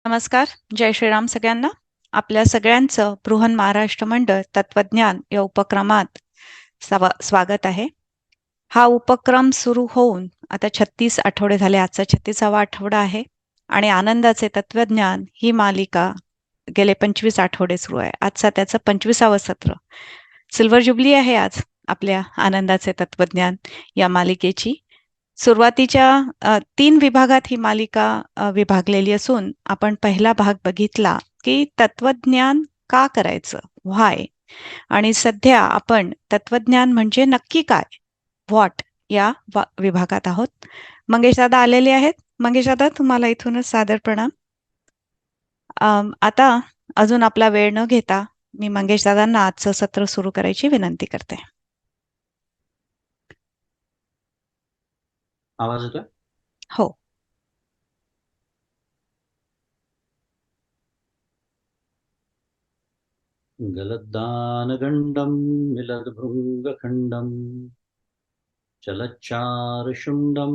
नमस्कार. जय श्रीराम सगळ्यांना. आपल्या सगळ्यांचं बृहन महाराष्ट्र मंडळ तत्वज्ञान या उपक्रमात स्वागत आहे. हा उपक्रम सुरू होऊन आता 36 आठवडे झाले. आजचा 36वा आठवडा आहे आणि आनंदाचे तत्वज्ञान ही मालिका गेले 25 आठवडे सुरू आहे. आजचा त्याचं 25वं सत्र. सिल्वर जुबली आहे आज आपल्या आनंदाचे तत्वज्ञान या मालिकेची. सुरुवातीच्या 3 विभागात ही मालिका विभागलेली असून आपण पहिला भाग बघितला की तत्वज्ञान का करायचं? व्हाय? आणि सध्या आपण तत्वज्ञान म्हणजे नक्की काय? व्हॉट या विभागात आहोत. मंगेश दादा आलेले आहेत. मंगेश दादा तुम्हाला इथूनच सादर प्रणाम. आता अजून आपला वेळ न घेता मी मंगेश दादांना आजचं सत्र सुरू करायची विनंती करते. आवाज येतोय? हो. गलद्दानगण्डं मिलद्भृङ्गखण्डं चलच्चारुशुण्डं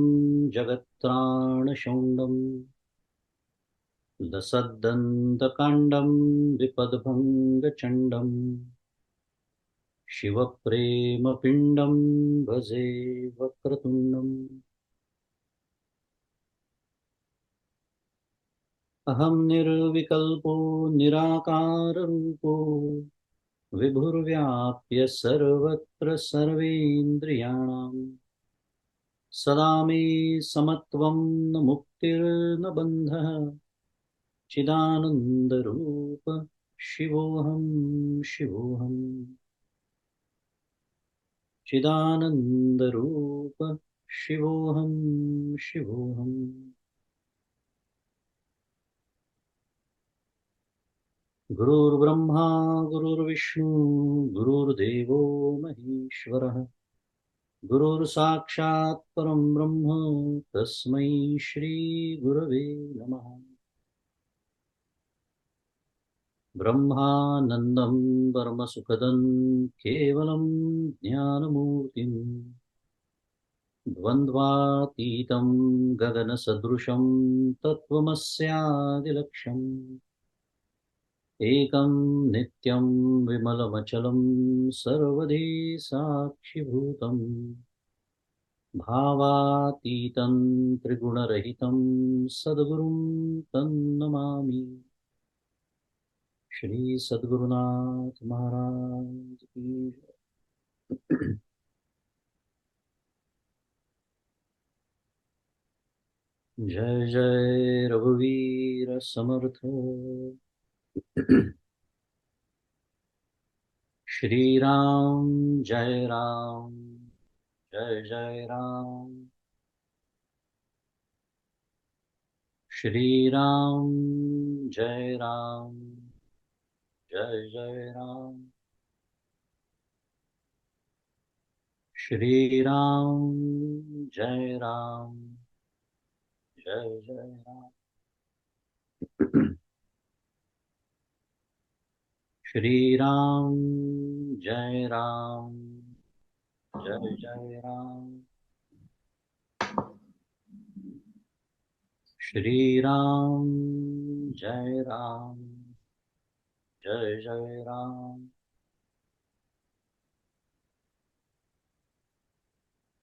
जगत्त्राणशौण्डं लसद्दन्तकाण्डं विपद्भङ्गचण्डं शिवप्रेमपिण्डं भजे वक्रतुण्डम् अहं निर्विकल्पो निराकाररूपो विभुर्व्याप्य सर्वत्र सर्वेन्द्रियाणां सदा मे समत्वं न मुक्तिर्न बन्धः चिदानन्दरूप शिवोऽहं शिवोऽहम् चिदानन्दरूप शिवोऽहं शिवोऽहम् गुरुर्ब्रह्मा गुरुर्विष्णु गुरुर्देवो महेश्वरः गुरुर्साक्षात् परं ब्रह्म तस्मै श्रीगुरवे नमः। ब्रह्मानन्दं परमसुखदं केवलं ज्ञानमूर्तिं द्वन्द्वातीतं गगनसदृशं तत्त्वमस्यादिलक्ष्यम् एकं नित्यं विमलमचलं सर्वधी साक्षिभूतम् भावातीतं त्रिगुणरहितं सद्गुरुं तन्नमामि। श्री सद्गुरुनाथ महाराज की जय जय रघुवीर समर्थ। श्री राम जय राम जय जय राम। श्री राम जय राम जय जय राम। श्री राम जय राम जय जय राम। श्री राम जय राम जय जय राम। श्री राम जय राम जय जय राम।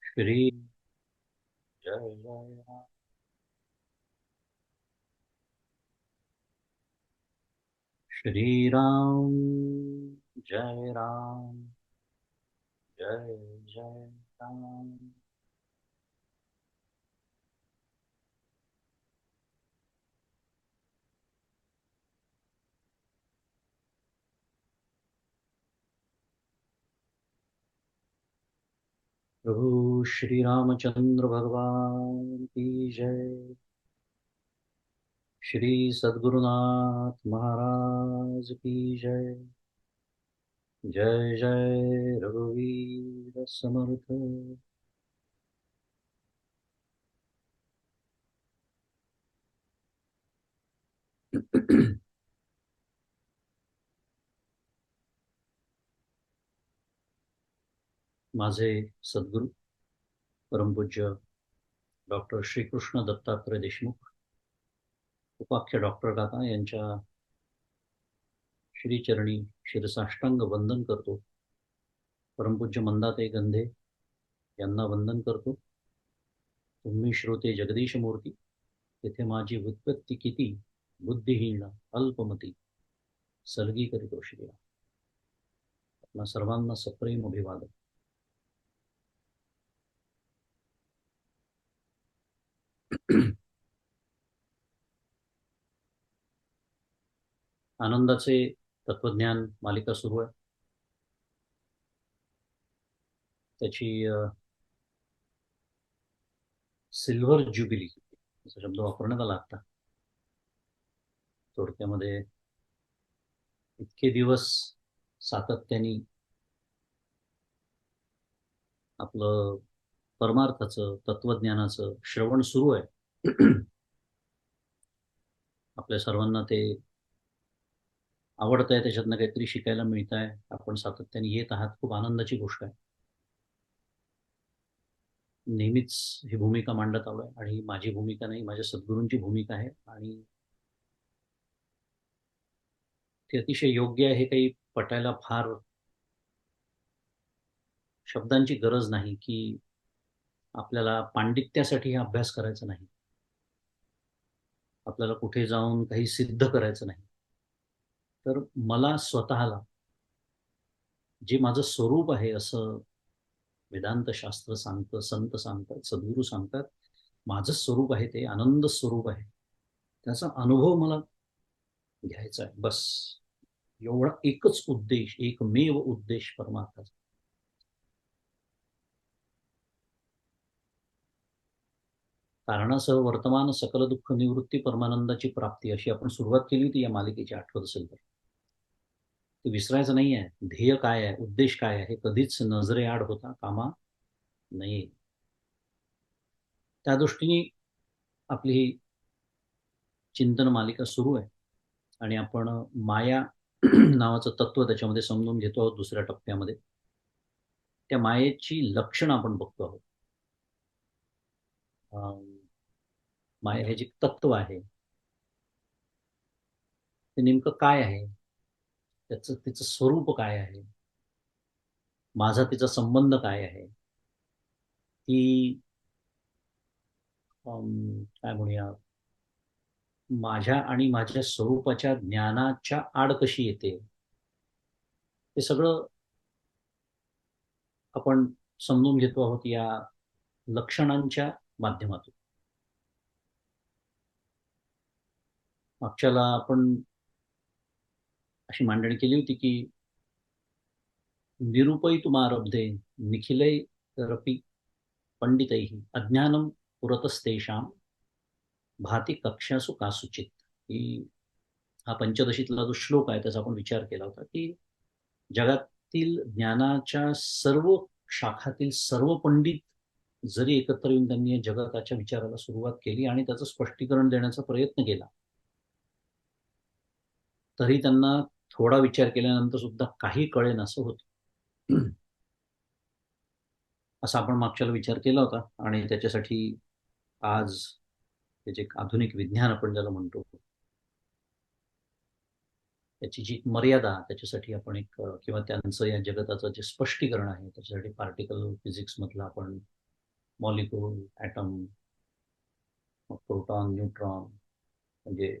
श्री जय जय राम। श्री राम जय राम जय जय राम। प्रभु श्री रामचंद्र भगवान की जय। श्री सद्गुरुनाथ महाराज की जय। जय जय रघुवीर समर्थ। माझे सद्गुरू परमपूज्य डॉक्टर श्रीकृष्ण दत्तात्रय देशमुख उपाख्य डॉक्टर काका यांच्या श्रीचरणी शिरसाष्टांग वंदन करतो. परमपूज्य मंदाताई गंधे यांना वंदन करतो. तुम्ही श्रोते जगदीश मूर्ती, तेथे माझी व्युत्पत्ती किती, बुद्धिहीन अल्पमती, सलगी करीतो श्रीया. आपल्या सर्वांना सप्रेम अभिवादन. आनंदाचे तत्वज्ञान मालिका सुरू आहे. त्याची सिल्वर ज्युबिली असा शब्द वापरण्यात आला आता. थोडक्यामध्ये इतके दिवस सातत्याने आपलं परमार्थाचं तत्वज्ञानाचं श्रवण सुरू आहे. आपल्या सर्वांना ते आवडत आहे, त्याच्यातनं काहीतरी शिकायला मिळत आहे. आपण सातत्याने येत आहात, खूप आनंदाची गोष्ट आहे. नेहमीच ही भूमिका मांडत आलोय आणि ही माझी भूमिका नाही, माझ्या सद्गुरूंची भूमिका आहे आणि ते अतिशय योग्य आहे. हे काही पटायला फार शब्दांची गरज नाही की आपल्याला पांडित्यासाठी हा अभ्यास करायचा नाही, आपल्याला कुठे जाऊन काही सिद्ध करायचं नाही. तर मला स्वतःला जे माझं स्वरूप आहे असं वेदांत शास्त्र सांगतं, संत सांगतात, सद्गुरू सांगतात, माझं स्वरूप आहे ते आनंद स्वरूप आहे. त्याचा अनुभव मला घ्यायचा आहे, बस. एवढा एकच उद्देश, एकमेव उद्देश परमार्थाचा. कारणासह वर्तमान सकल दुःख निवृत्ती परमानंदाची प्राप्ती, अशी आपण सुरुवात केली होती या मालिकेची, आठवत असेल तर. ते विसरायचं नाही आहे. ध्येय काय आहे, उद्देश काय आहे, हे कधीच नजरेआड होता कामा नये. त्या दृष्टीने आपली ही चिंतन मालिका सुरू आहे आणि आपण माया नावाचं तत्व त्याच्यामध्ये समजून घेतो आहोत. दुसऱ्या टप्प्यामध्ये त्या मायेची लक्षणं आपण बघतो आहोत. माया हे जे तत्व आहे ते नेमकं काय आहे, तिचं स्वरूप काय आहे, माझा तिचा संबंध काय आहे, ती काय म्हणूया, माझ्या आणि माझ्या स्वरूपाच्या ज्ञानाच्या आड कशी येते, हे सगळं आपण समजून घेतो आहोत या लक्षणांच्या माध्यमातून. मागच्याला आपण अशी मांडणी केली होती की निरूपयितुमारब्धे निखिलैरपि पंडितैः अज्ञानं पुरतस्तेषां भाती कक्षासु कासुचित. ही हा पंचदशीतला जो श्लोक आहे त्याचा आपण विचार केला होता की जगातील ज्ञानाच्या सर्व शाखातील सर्व पंडित जरी एकत्र येऊन त्यांनी जगताच्या विचाराला सुरुवात केली आणि त्याचं स्पष्टीकरण देण्याचा प्रयत्न केला, तरी त्यांना थोडा विचार केल्यानंतर सुद्धा काही कळेन असं होतं. असा आपण मागच्याला विचार केला होता आणि त्याच्यासाठी आज त्याचे एक आधुनिक विज्ञान आपण ज्याला म्हणतो, त्याची जी मर्यादा, त्याच्यासाठी आपण एक किंवा त्यांचं या जगताचं जे स्पष्टीकरण आहे त्याच्यासाठी पार्टिकल फिजिक्समधला आपण मॉलिक्यूल, ॲटम, प्रोटॉन, न्यूट्रॉन, म्हणजे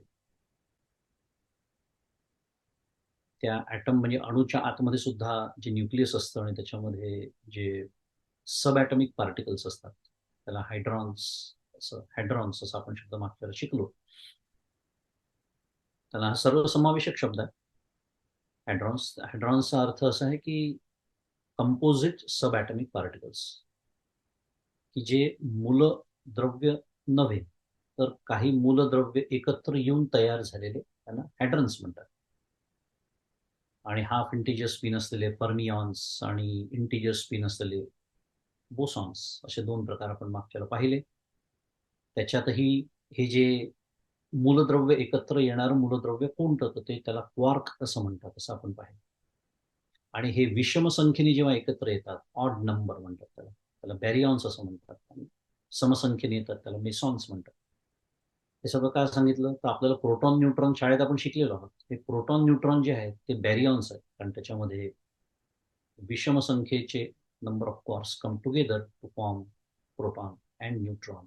त्या ॲटम म्हणजे अणूच्या आतमध्ये सुद्धा जे न्यूक्लियस असतं आणि त्याच्यामध्ये जे सब ॲटमिक पार्टिकल्स असतात त्याला हायड्रॉन्स असं आपण शब्द मागच्याला शिकलो. त्याला हा सर्वसमावेशक शब्द आहे हायड्रॉन्स. हायड्रॉन्सचा अर्थ असा आहे की कंपोजिट सब ॲटमिक पार्टिकल्स, की जे मूलद्रव्य नव्हे तर काही मूलद्रव्य एकत्र येऊन तयार झालेले त्यांना हायड्रॉन्स म्हणतात. आणि हाफ इंटिजर स्पिन असलेले फर्मियॉन्स आणि इंटिजर स्पिन असलेले बोसॉन्स, असे दोन प्रकार आपण मागच्याला पाहिले. त्याच्यातही हे जे मूलद्रव्य एकत्र येणारं मूलद्रव्य कोणतं, तर ते त्याला क्वार्क असं म्हणतात, असं आपण पाहिलं. आणि हे विषम संख्येने जेव्हा एकत्र येतात, ऑड नंबर म्हणतात त्याला, त्याला बॅरियॉन्स असं म्हणतात. आणि समसंख्येने येतात त्याला मेसॉन्स म्हणतात. हे सगळं काय सांगितलं तर आपल्याला प्रोटॉन न्यूट्रॉन शाळेत आपण शिकलेलो आहोत. हे प्रोटॉन न्यूट्रॉन जे आहेत ते बॅरियॉन्स आहेत, कारण त्याच्यामध्ये विषम संख्येचे number of quarks come together to form proton and neutron.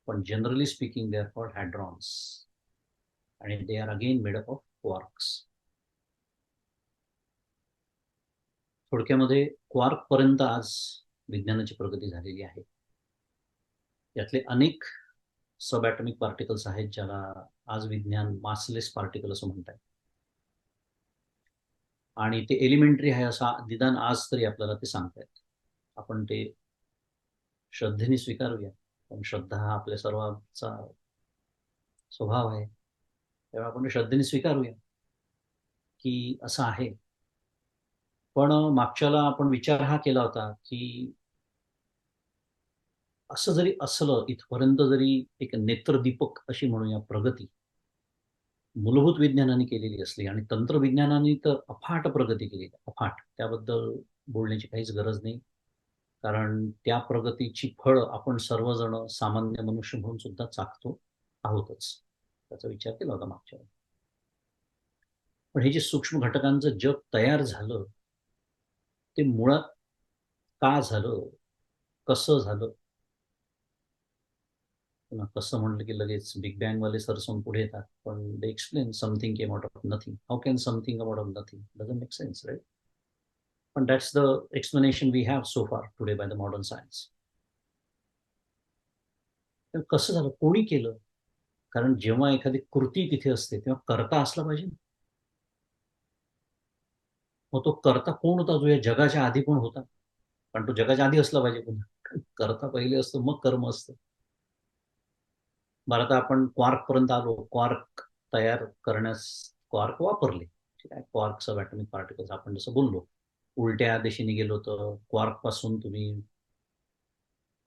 पण generally speaking they are called hadrons आणि they are again made up of quarks. थोडक्यामध्ये क्वार्क पर्यंत आज विज्ञानाची प्रगती झालेली आहे. यातले अनेक सब ॲटॉमिक पार्टिकल्स आहेत ज्याला आज विज्ञान मासलेस पार्टिकल असं म्हणतात. आणि ते एलिमेंटरी आहे असं निदान आज तरी आपल्याला ते सांगतायत. आपण ते श्रद्धेने स्वीकारूया, पण श्रद्धा हा आपल्या सर्वांचा स्वभाव आहे. तेव्हा आपण श्रद्धेने स्वीकारूया की असं आहे. पण मागच्याला आपण विचार हा केला होता की असं जरी असलं, इथपर्यंत जरी एक नेत्रदीपक अशी म्हणूया प्रगती मूलभूत विज्ञानाने केलेली असली आणि तंत्रविज्ञानाने तर अफाट प्रगती केली, अफाट, त्याबद्दल बोलण्याची काहीच गरज नाही. कारण त्या प्रगतीची फळ आपण सर्वजण सामान्य मनुष्य म्हणून सुद्धा चाखतो आहोतच. त्याचा विचार केला होता मागच्या वेळी. पण हे जे सूक्ष्म घटकांचं जग तयार झालं ते मुळात का झालं, कसं झालं? पुन्हा कसं म्हणलं की लगेच बिग बँगवाले सरसून पुढे येतात. पण they explain something came out of nothing. How can something come out of nothing? Doesn't make sense, right? पण that's the explanation we have so far today by the modern science. तर कसं झालं? कोणी केलं? कारण जेव्हा एखादी कृती तिथे असते तेव्हा कर्ता असला पाहिजे ना. मग तो कर्ता कोण होता जो या जगाच्या आधी पण होता? कारण तो जगाच्या आधी असला पाहिजे पुन्हा. कर्ता पहिले असतो मग कर्म असतं. बरं आता आपण क्वार्कपर्यंत आलो. क्वार्क तयार करण्यास क्वार्क वापरले. ठीक आहे. क्वार्क सब ॲटॉमिक पार्टिकल्स आपण जसं बोललो. उलट्या दिशेने गेलो तर क्वार्कपासून तुम्ही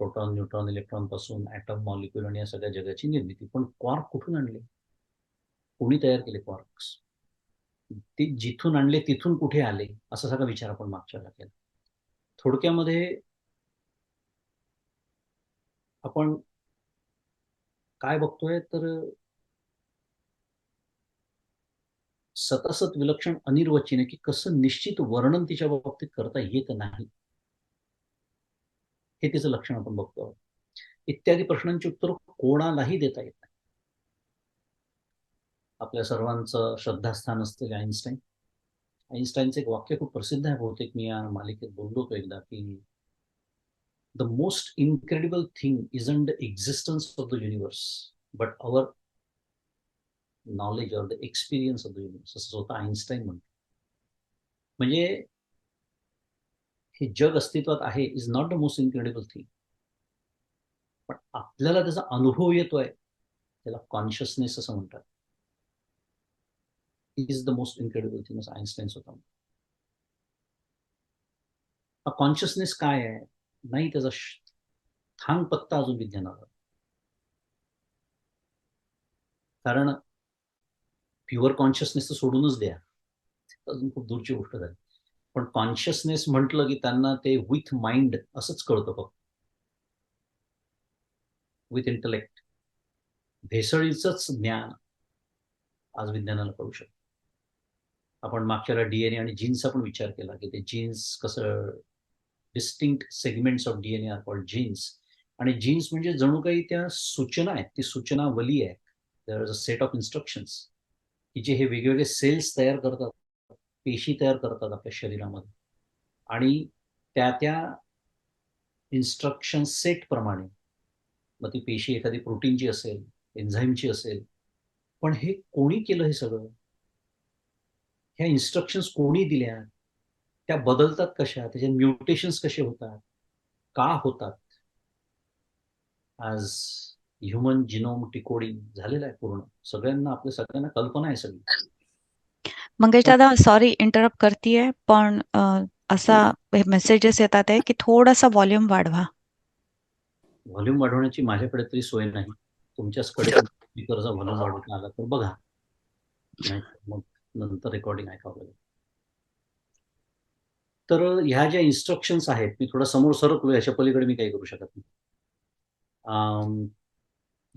प्रोटॉन, न्यूट्रॉन, इलेक्ट्रॉनपासून ॲटम, मॉलिक्यूल आणि या सगळ्या जगाची निर्मिती. पण क्वार्क कुठून आणले? कोणी तयार केले क्वार्क्स? ते जिथून आणले तिथून कुठे आले? असा सगळा विचार आपण मागच्या वेळेला केला. थोडक्यामध्ये आपण काय बघतोय तर सतसत विलक्षण अनिर्वचनीय की कसं निश्चित वर्णन तिच्या बाबतीत करता येत नाही. हे तिचं लक्षण आपण बघतो आहोत. इत्यादी प्रश्नांची उत्तर कोणालाही देता येत नाही. आपल्या सर्वांचं श्रद्धास्थान असलेले आईन्स्टाईन. आईन्स्टाईनचं एक वाक्य खूप प्रसिद्ध आहे, बहुतेक मी या मालिकेत बोललो होतो एकदा की the most incredible thing isn't the existence of the universe but our knowledge or the experience of the universe, असं स्वतः आईन्स्टाईन म्हणतो. म्हणजे हे जग अस्तित्वात आहे is not the most incredible thing, पण आपल्याला त्याचा अनुभव येतोय त्याला कॉन्शियसनेस असं म्हणतात. Is the most incredible thing असं आईन्स्टाईन स्वतः म्हणतो. हा कॉन्शियसनेस काय आहे नाही त्याचा थांग पत्ता अजून विज्ञानाला. कारण प्युअर कॉन्शियसनेस तर सोडूनच द्या, अजून खूप दूरची गोष्ट झाली. पण कॉन्शियसनेस म्हटलं की त्यांना ते विथ माइंड असंच कळतं फक्त, विथ इंटलेक्ट. भेसळीचंच ज्ञान आज विज्ञानाला कळू शकतं. आपण मागच्या वेळेला डीएनए आणि जीन्सचा पण विचार केला की ते जीन्स कसं distinct segments of DNA are called genes. आणि जीन्स म्हणजे जणू काही त्या सूचना आहेत, ती सूचनावली आहे. There is a set of instructions की जे हे वेगवेगळे सेल्स तयार करतात, पेशी तयार करतात आपल्या शरीरामध्ये. आणि त्या त्या इन्स्ट्रक्शन सेटप्रमाणे मग ती पेशी एखादी प्रोटीनची असेल, एन्झाईमची असेल. पण हे कोणी केलं हे सगळं? ह्या इन्स्ट्रक्शन्स कोणी दिल्या? त्या बदलतात कशा? त्याचे म्युटेशन्स कसे होतात? का होतात? आज ह्युमन जिनोम डिकोडिंग झालेलं आहे पूर्ण. सगळ्यांना, आपल्या सगळ्यांना कल्पना आहे सगळी. मंगेश पण दादा, सॉरी इंटरप्ट करतीये, पण असा हे मेसेजेस येतात आहे की थोडासा व्हॉल्यूम वाढवा. व्हॉल्यूम वाढवण्याची माझ्याकडे तरी सोय नाही. तुमच्याचकडे स्पीकरचा व्हॉल्यूम वाढवता आला तर बघा, नाही मग नंतर रेकॉर्डिंग ऐकावं लागेल. तर ह्या ज्या इन्स्ट्रक्शन्स आहेत, मी थोडा समोर सरकलो, याच्या पलीकडे मी काही करू शकत नाही.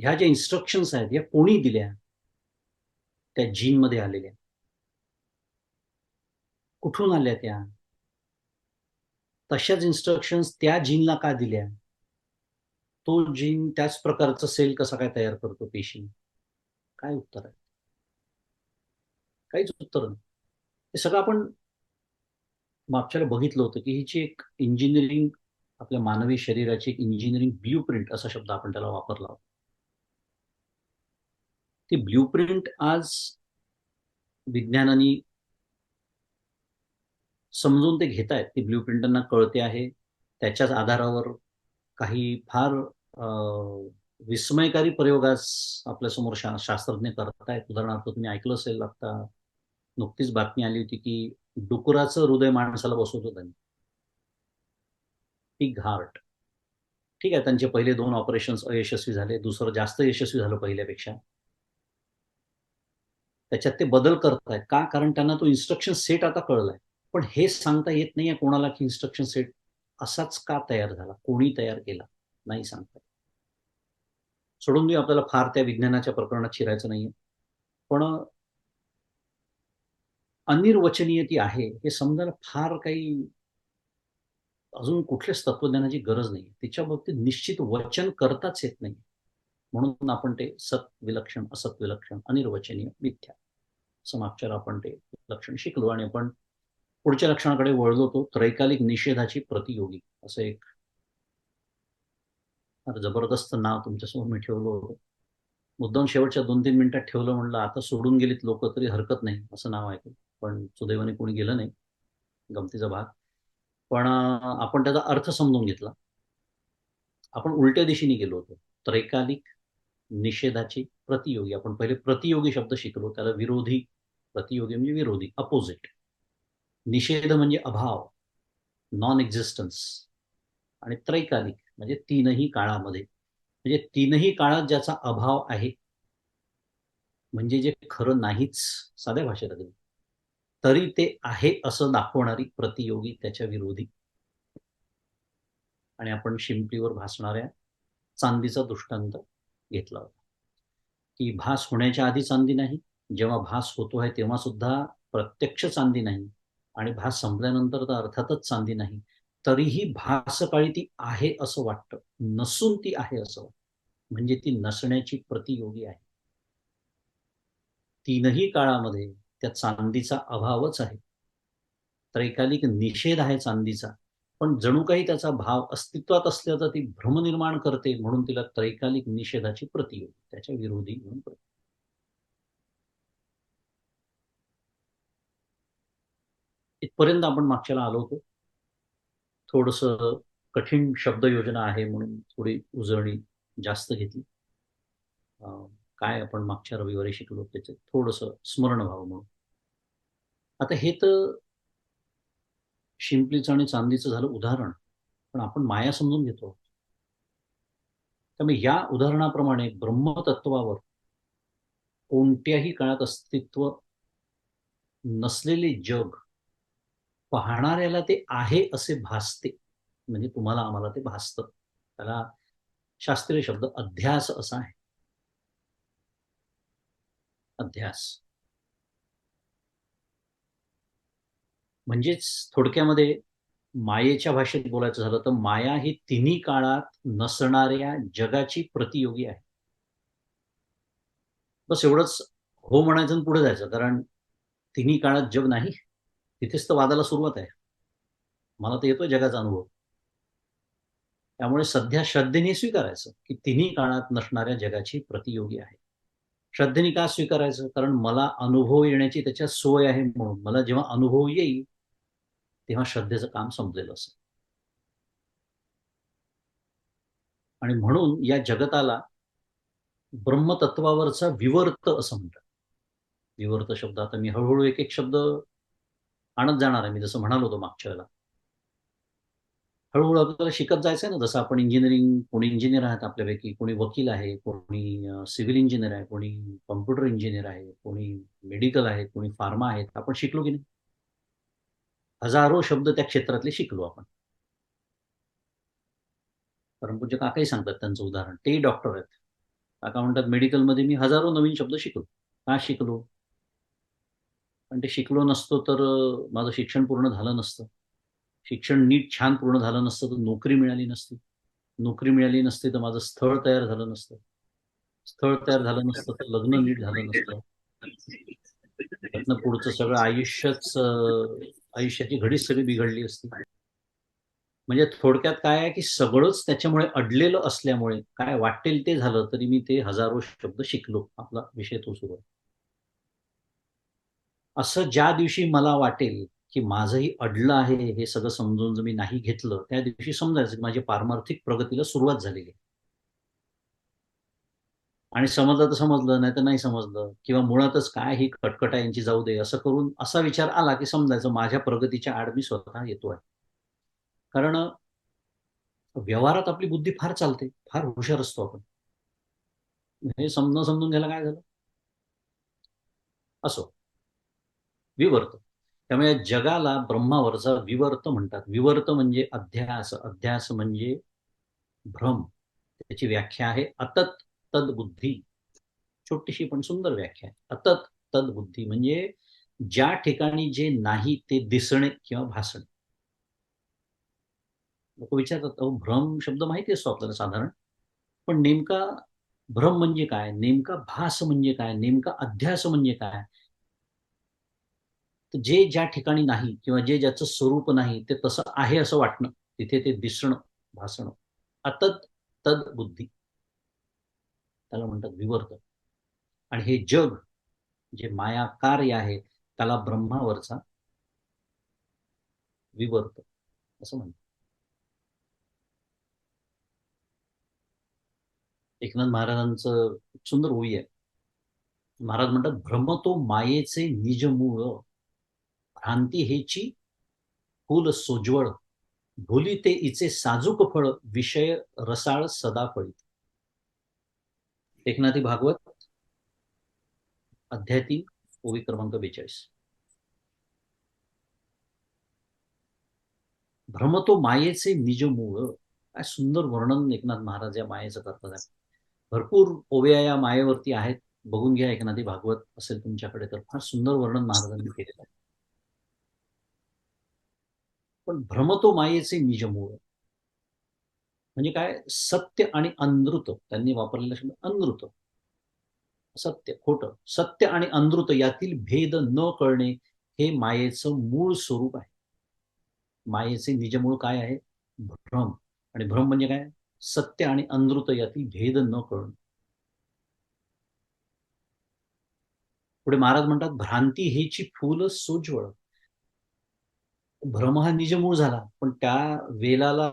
ह्या ज्या इन्स्ट्रक्शन्स आहेत या कोणी दिल्या? त्या जीनमध्ये आलेल्या. कुठून आल्या त्या? तशाच इन्स्ट्रक्शन्स त्या जीनला का दिल्या? तो जीन त्याच प्रकारचं सेल कसा काय तयार करतो पेशी? काय उत्तर आहे? काहीच उत्तर नाही. हे सगळं आपण मागच्याला बघितलं होतं की हिची एक इंजिनिअरिंग, आपल्या मानवी शरीराची एक इंजिनिअरिंग ब्ल्यूप्रिंट असा शब्द आपण त्याला वापरला होता. ती ब्ल्यूप्रिंट आज विज्ञानाने समजून ते घेत आहेत. ती ब्ल्यूप्रिंट त्यांना कळते आहे. त्याच्याच आधारावर काही फार विस्मयकारी प्रयोग आज आपल्यासमोर शास्त्रज्ञ करतायत. उदाहरणार्थ तुम्ही ऐकलं असेल, आता नुकतीच बातमी आली होती की डुकराचं हृदय माणसाला बसवलं त्यांनी. Pig heart. ठीक आहे, त्यांचे पहिले 2 ऑपरेशन्स अयशस्वी झाले. दुसरं जास्त यशस्वी झालं पहिल्यापेक्षा. त्याच्यात ते बदल करतायत. का? कारण त्यांना तो इन्स्ट्रक्शन सेट आता कळलाय. पण हे सांगता येत नाहीये कोणाला की इन्स्ट्रक्शन सेट असाच का तयार झाला? कोणी तयार केला? नाही सांगता येत. सोडून देऊ, आपल्याला फार त्या विज्ञानाच्या प्रकरणात शिरायचं नाहीये. पण अनिर्वचनीय ती आहे हे समजायला फार काही अजून कुठल्याच तत्वज्ञानाची गरज नाही. तिच्या बाबतीत निश्चित वचन करताच येत नाही. म्हणून आपण ते सत विलक्षण, असत विलक्षण, अनिर्वचनीय, मिथ्या असं मागच्याला आपण ते लक्षण शिकलो. आणि आपण पुढच्या लक्षणाकडे वळलो. तो त्रैकालिक निषेधाची प्रतियोगी असं एक फार जबरदस्त नाव तुमच्यासमोर मी ठेवलं होतं. मुद्दाम शेवटच्या 2-3 मिनिटात ठेवलं, म्हणलं आता सोडून गेलीत लोक तरी हरकत नाही असं नाव आहे. पण सुदैवाने कोणी गेलं नाही. गमतीचा भाग. पण आपण त्याचा अर्थ समजून घेतला. आपण उलट्या दिशेने गेलो होतो. त्रैकालिक निषेधाची प्रतियोगी. आपण पहिले प्रतियोगी शब्द शिकलो. त्याला विरोधी, प्रतियोगी म्हणजे विरोधी, अपोजिट. निषेध म्हणजे अभाव, नॉन एक्झिस्टन्स. आणि त्रैकालिक म्हणजे तीनही काळामध्ये, म्हणजे तीनही काळात ज्याचा अभाव आहे, म्हणजे जे खरं नाहीच, साध्या भाषेत अगदी, तरी ते आहे असं दाखवणारी प्रतियोगी, त्याच्या विरोधी. आणि आपण शिंपलीवर भासणाऱ्या चांदीचा दृष्टांत घेतला होता की भास होण्याच्या आधी चांदी नाही, जेव्हा भास होतो आहे तेव्हा सुद्धा प्रत्यक्ष चांदी नाही, आणि भास संपल्यानंतर तर अर्थातच चांदी नाही. तरीही भासकाळी ती आहे असं वाटतं, नसून ती आहे असं वाटतं. म्हणजे ती नसण्याची प्रतियोगी आहे. तीनही काळामध्ये त्या चांदीचा अभावच आहे. त्रैकालिक निषेध आहे चांदीचा, पण जणू काही त्याचा भाव अस्तित्वात असल्याचा ती भ्रम निर्माण करते, म्हणून तिला त्रैकालिक निषेधाची प्रतियोगी, त्याच्या विरोधी म्हणून इथपर्यंत आपण मागच्याला आलो होतो. थोडस कठीण शब्दयोजना आहे म्हणून थोडी उजळणी जास्त घेतली. काय आपण मागच्या रविवारी शिकलो त्याचं थोडस स्मरण व्हावं म्हणून. आता हे तर शिंपलीचं आणि चांदीचं झालं उदाहरण, पण आपण माया समजून घेतो. त्यामुळे या उदाहरणाप्रमाणे ब्रह्मतत्वावर कोणत्याही काळात अस्तित्व नसलेले जग पाहणाऱ्याला ते आहे असे भासते. म्हणजे तुम्हाला आम्हाला ते भासतं. त्याला शास्त्रीय शब्द अध्यास असा आहे. अध्यास म्हणजेच थोडक्यामध्ये मायेच्या भाषेत बोलायचं झालं तर माया ही तिन्ही काळात नसणाऱ्या जगाची प्रतियोगी आहे. बस एवढंच. हो म्हणायचं आणि पुढे जायचं, कारण तिन्ही काळात जग नाही, तिथेच तर वादाला सुरुवात आहे. मला तर येतोय जगाचा अनुभव. त्यामुळे सध्या श्रद्धेने स्वीकारायचं की तिन्ही काळात नसणाऱ्या जगाची प्रतियोगी आहे. श्रद्धेने का स्वीकारायचं? कारण मला अनुभव येण्याची त्याच्यात सोय आहे, म्हणून मला जेव्हा अनुभव येईल तेव्हा श्रद्धेचं काम संपलेलं असेल. आणि म्हणून या जगताला ब्रह्मतत्वावरचा विवर्त असं म्हणतात. विवर्त शब्द आता मी हळूहळू एक एक शब्द आणत जाणार आहे. मी जसं म्हणालो होतो मागच्या वेळेला, हळूहळू आपल्याला शिकत जायचं आहे ना. जसं आपण इंजिनिअरिंग, कोणी इंजिनियर आहेत आपल्यापैकी, कोणी वकील आहे, कोणी सिव्हिल इंजिनियर आहे, कोणी कॉम्प्युटर इंजिनियर आहे, कोणी मेडिकल आहे, कोणी फार्मा आहेत. आपण शिकलो की नाही? हजारो शब्द त्या क्षेत्रातले शिकलो आपण. परमपूज्य काकाही सांगतात त्यांचं उदाहरण. तेही डॉक्टर आहेत. काका म्हणतात मेडिकलमध्ये मी हजारो नवीन शब्द शिकलो. का शिकलो? पण ते शिकलो नसतो तर माझं शिक्षण पूर्ण झालं नसतं. शिक्षण नीट छान पूर्ण झालं नसतं तर नोकरी मिळाली नसती. नोकरी मिळाली नसती तर माझं स्थळ तयार झालं नसतं. स्थळ तयार झालं नसतं तर लग्न नीट झालं नसतं. त्यातनं पुढचं सगळं आयुष्याची घडीच सगळी बिघडली असती. म्हणजे थोडक्यात काय आहे, की सगळंच त्याच्यामुळे अडलेलं असल्यामुळे काय वाटेल ते झालं, तरी मी ते हजारो शब्द शिकलो. आपला विषय तो सुरू आहे. असं ज्या दिवशी मला वाटेल, की माझंही अडलं आहे, हे सगळं समजून जर मी नाही घेतलं, त्या दिवशी समजायचं की माझी पारमार्थिक प्रगतीला सुरुवात झालेली आहे. आणि समजलं तर समजलं, नाहीतर नाही समजलं किंवा मुळातच काय ही कटकटा यांची जाऊ दे, असं करून असा विचार आला, की समजायचं माझ्या प्रगतीच्या आड मी स्वतः येतोय. कारण व्यवहारात आपली बुद्धी फार चालते, फार हुशार असतो आपण. हे समजून घ्यायला काय झालं? असो, विवर्त. त्यामुळे जगाला ब्रह्मावरचा विवर्त म्हणतात. विवर्त म्हणजे अध्यास, अध्यास म्हणजे भ्रम. त्याची व्याख्या आहे अतत तद्बुद्धी. छोटीशी पण सुंदर व्याख्या आहे. अतत तद्बुद्धी म्हणजे ज्या ठिकाणी जे नाही ते दिसणे किंवा भासणे. लोक विचारतात, अहो भ्रम शब्द माहिती असतो आपल्याला साधारण, पण नेमका भ्रम म्हणजे काय? नेमका भास म्हणजे काय? नेमका अध्यास म्हणजे काय? तर जे ज्या ठिकाणी नाही किंवा जे ज्याचं स्वरूप नाही ते तसं आहे असं वाटणं, तिथे ते दिसणं, भासणं. अतत तद बुद्धी त्याला म्हणतात विवर्त. आणि हे जग जे माया कार्य आहे त्याला ब्रह्मावरचा विवर्त असं म्हणतात. एकनाथ महाराजांचं एक सुंदर ओवी आहे. महाराज म्हणतात, भ्रमतो मायेचे निज मूळ, भ्रांती हेची फूल सोज्वळ, भुली ते इचे साजूक फळ, विषय रसाळ सदा फळीत. एकनाथी भागवत अध्याय 3 ओवी क्रमांक 42. भ्रमतो मायेचे निज मूळ. काय सुंदर वर्णन एकनाथ महाराज या मायेचं करतात. भरपूर ओव्या या मायेवरती आहेत. बघून घ्या, एकनाथी भागवत असेल तुमच्याकडे तर फार सुंदर वर्णन महाराजांनी केलेलं आहे. पण भ्रमतो मायेचे निज मूळ म्हणजे काय? सत्य आणि अनृत त्यांनी वापरलेला शब्द अनृत. सत्य, खोटं. सत्य आणि अनृत यातील भेद न कळणे हे मायेचं मूळ स्वरूप आहे. मायेचे निजमूळ काय आहे? भ्रम. आणि भ्रम म्हणजे काय? सत्य आणि अनृत यातील भेद न कळणे. पुढे महाराज म्हणतात, भ्रांती हेची फूल सोज्वळ. भ्रम हा निजमूळ झाला, पण त्या वेलाला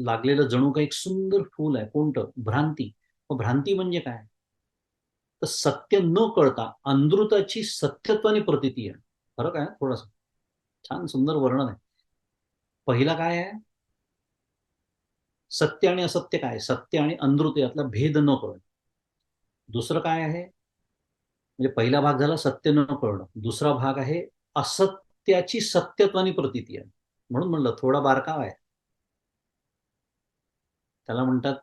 लागलेलं जणू काही एक सुंदर फूल आहे. कोणतं? भ्रांती. मग भ्रांती म्हणजे काय? तर सत्य न कळता अनृताची सत्यत्वाने प्रतीती आहे. फरक आहे थोडासा. छान सुंदर वर्णन आहे. पहिला काय आहे? सत्य आणि असत्य काय? सत्य आणि अनृत यातला भेद न कळणं. दुसरं काय आहे? म्हणजे पहिला भाग झाला सत्य न कळणं. दुसरा भाग आहे असत्याची सत्यत्वाने प्रतीती आहे. म्हणून म्हणलं थोडा बारकावा आहे. त्याला म्हणतात,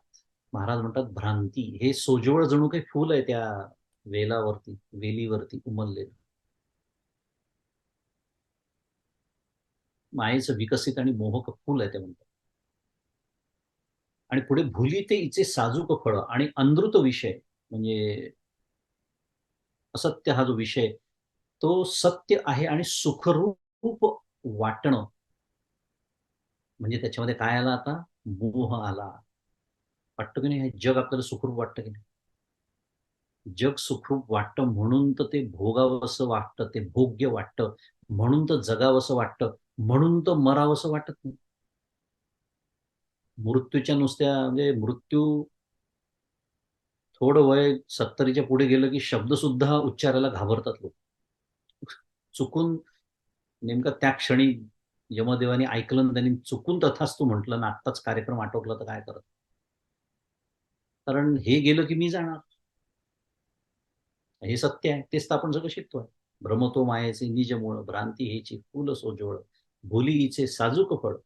महाराज म्हणतात भ्रांती. हे सोजवळ जणू काही फूल आहे त्या वेलावरती, वेलीवरती उमललेलं. मायेचं विकसित आणि मोहक फूल आहे ते म्हणतात. आणि पुढे भुली ते इचे साजूक फळ आणि अनृत विषय म्हणजे असत्य हा जो विषय तो सत्य आहे आणि सुखरूप वाटणं म्हणजे त्याच्यामध्ये काय आला आता? मोह आला. वाटतं की नाही हे जग आपल्याला सुखरूप वाटतं की नाही? जग सुखरूप वाटतं म्हणून तर ते भोगावंसं वाटतं, ते भोग्य वाटतं, म्हणून तर जगावंसं वाटतं, म्हणून तर मरावंसं वाटत नाही. मृत्यूच्या नुसत्या म्हणजे मृत्यू थोडं वय 70च्या पुढे गेलं की शब्द सुद्धा उच्चारायला घाबरतात लोक. चुकून नेमकं त्या क्षणी यमदेवाने ऐकलं आणि त्यांनी चुकून तथास्तु म्हटलं ना आत्ताच कार्यक्रम आटोपला तर काय करत? कारण हे गेलं की मी जाणार. हे सत्य आहे. तेच तर आपण सगळं शिकतोय. भ्रमतो मायेचे निजमूळ, भ्रांती हेची फूल सोजवळ, भुली हिचे साजूक फळ,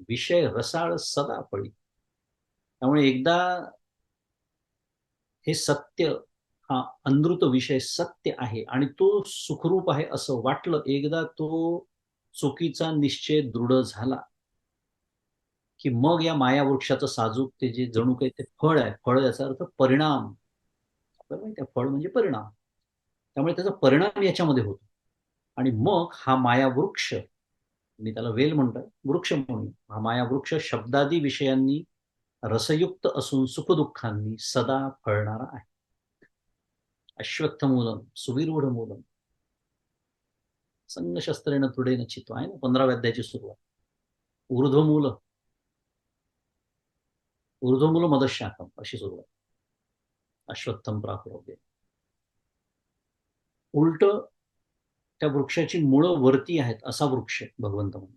विषय रसाळ सदा फळी. त्यामुळे एकदा हे सत्य, हा अनृत विषय सत्य आहे आणि तो सुखरूप आहे असं वाटलं, एकदा तो चुकीचा निश्चय दृढ झाला की मग या माया वृक्षाचं साजूक ते जे जणू काही ते फळ आहे, फळ याचा अर्थ परिणाम. आपल्याला माहिती आहे फळ म्हणजे परिणाम. त्यामुळे त्याचा परिणाम याच्यामध्ये होतो आणि मग हा माया वृक्ष, मी त्याला वेल म्हणतोय, वृक्ष म्हणून हा माया वृक्ष शब्दादी विषयांनी रसयुक्त असून सुखदुःखांनी सदा फळणारा आहे. अश्वत्थमूलम सुविरूढ मूलम संगशस्त्रेण दृढेन चित्वा आहे ना 15व्या अध्यायाची सुरुवात. ऊर्ध्वमूल, ऊर्ध्वमूल मदशाखम अशी सुरुवात. अश्वत्थम प्राहुरव्य. उलट त्या वृक्षाची मुळं वरती आहेत असा वृक्ष भगवंत म्हणतो.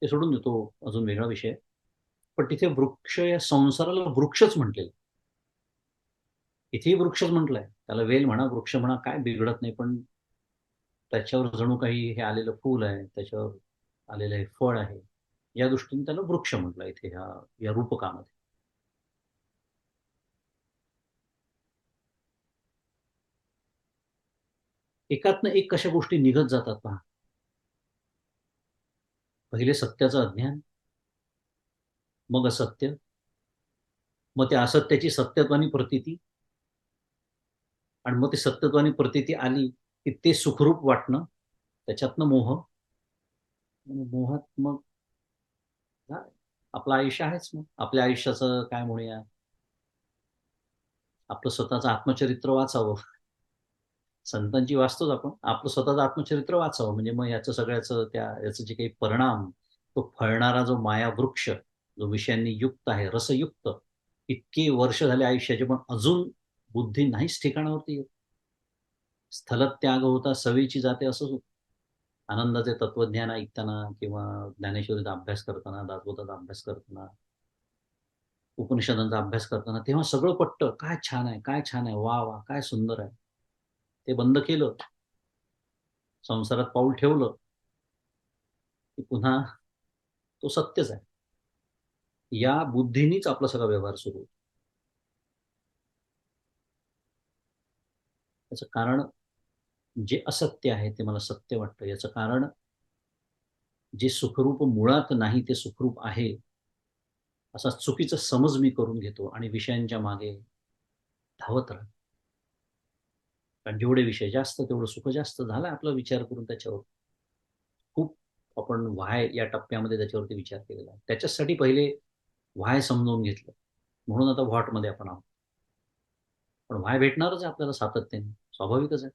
ते सोडून देतो, अजून वेगळा विषय. पण तिथे वृक्ष या संसाराला वृक्षच म्हटलेलं. इथेही वृक्षच म्हटलंय, त्याला वेल म्हणा वृक्ष म्हणा काय बिघडत नाही, पण त्याच्यावर जणू काही हे आलेलं फूल आहे, त्याच्यावर आलेलं हे फळ आहे, या दृष्टीने त्याला वृक्ष म्हटलं इथे या रूपकामध्ये. एकातनं एक कशा गोष्टी निघत जातात पहा. पहिले सत्याचं अज्ञान, मग असत्य, मग त्या असत्याची सत्यत्वानी प्रतीती, आणि मग ते सत्यत्वानी प्रतीती आली की ते सुखरूप वाटणं, त्याच्यातनं मोह, मोहात मग आपलं आयुष्य आहेच. मग आपल्या आयुष्याचं काय म्हणूया, आपलं स्वतःचं आत्मचरित्र वाचावं. संतांची वाचतोच आपण, आपलं स्वतःचं आत्मचरित्र वाचावं, म्हणजे मग याचं सगळ्याचं याचं जे काही परिणाम, तो फळणारा जो माया वृक्ष, जो विषयांनी युक्त आहे, रसयुक्त, इतके वर्ष झाले आयुष्याचे, पण अजून बुद्धी नाहीच ठिकाणावरती येत. स्थलत्याग होता सवेची जाते असंच होतं. आनंदाचे तत्वज्ञान ऐकताना किंवा ज्ञानेश्वरीचा अभ्यास करताना, दासबोधाचा अभ्यास करताना, उपनिषदांचा अभ्यास करताना, तेव्हा सगळं पटतं. काय छान आहे, काय छान आहे, वा वा काय सुंदर आहे. ते बंद केलं, संसारात पाऊल ठेवलं की पुन्हा तो सत्यच आहे. या बुद्धीनीच आपला सगळा व्यवहार सुरू होतो. त्याचं कारण जे असत्य आहे ते मला सत्य वाटतं. याचं कारण जे सुखरूप मुळात नाही ते सुखरूप आहे, असा चुकीचा समज मी करून घेतो आणि विषयांच्या मागे धावत राहतो. कारण जेवढे विषय जास्त तेवढं सुख जास्त झालं आपला विचार करून त्याच्यावर. खूप आपण व्हाय या टप्प्यामध्ये त्याच्यावरती विचार केलेला आहे. त्याच्यासाठी पहिले व्हाय समजावून घेतलं, म्हणून आता व्हॉटमध्ये आपण आहोत. पण व्हाय भेटणारच आहे आपल्याला सातत्याने, स्वाभाविकच आहे.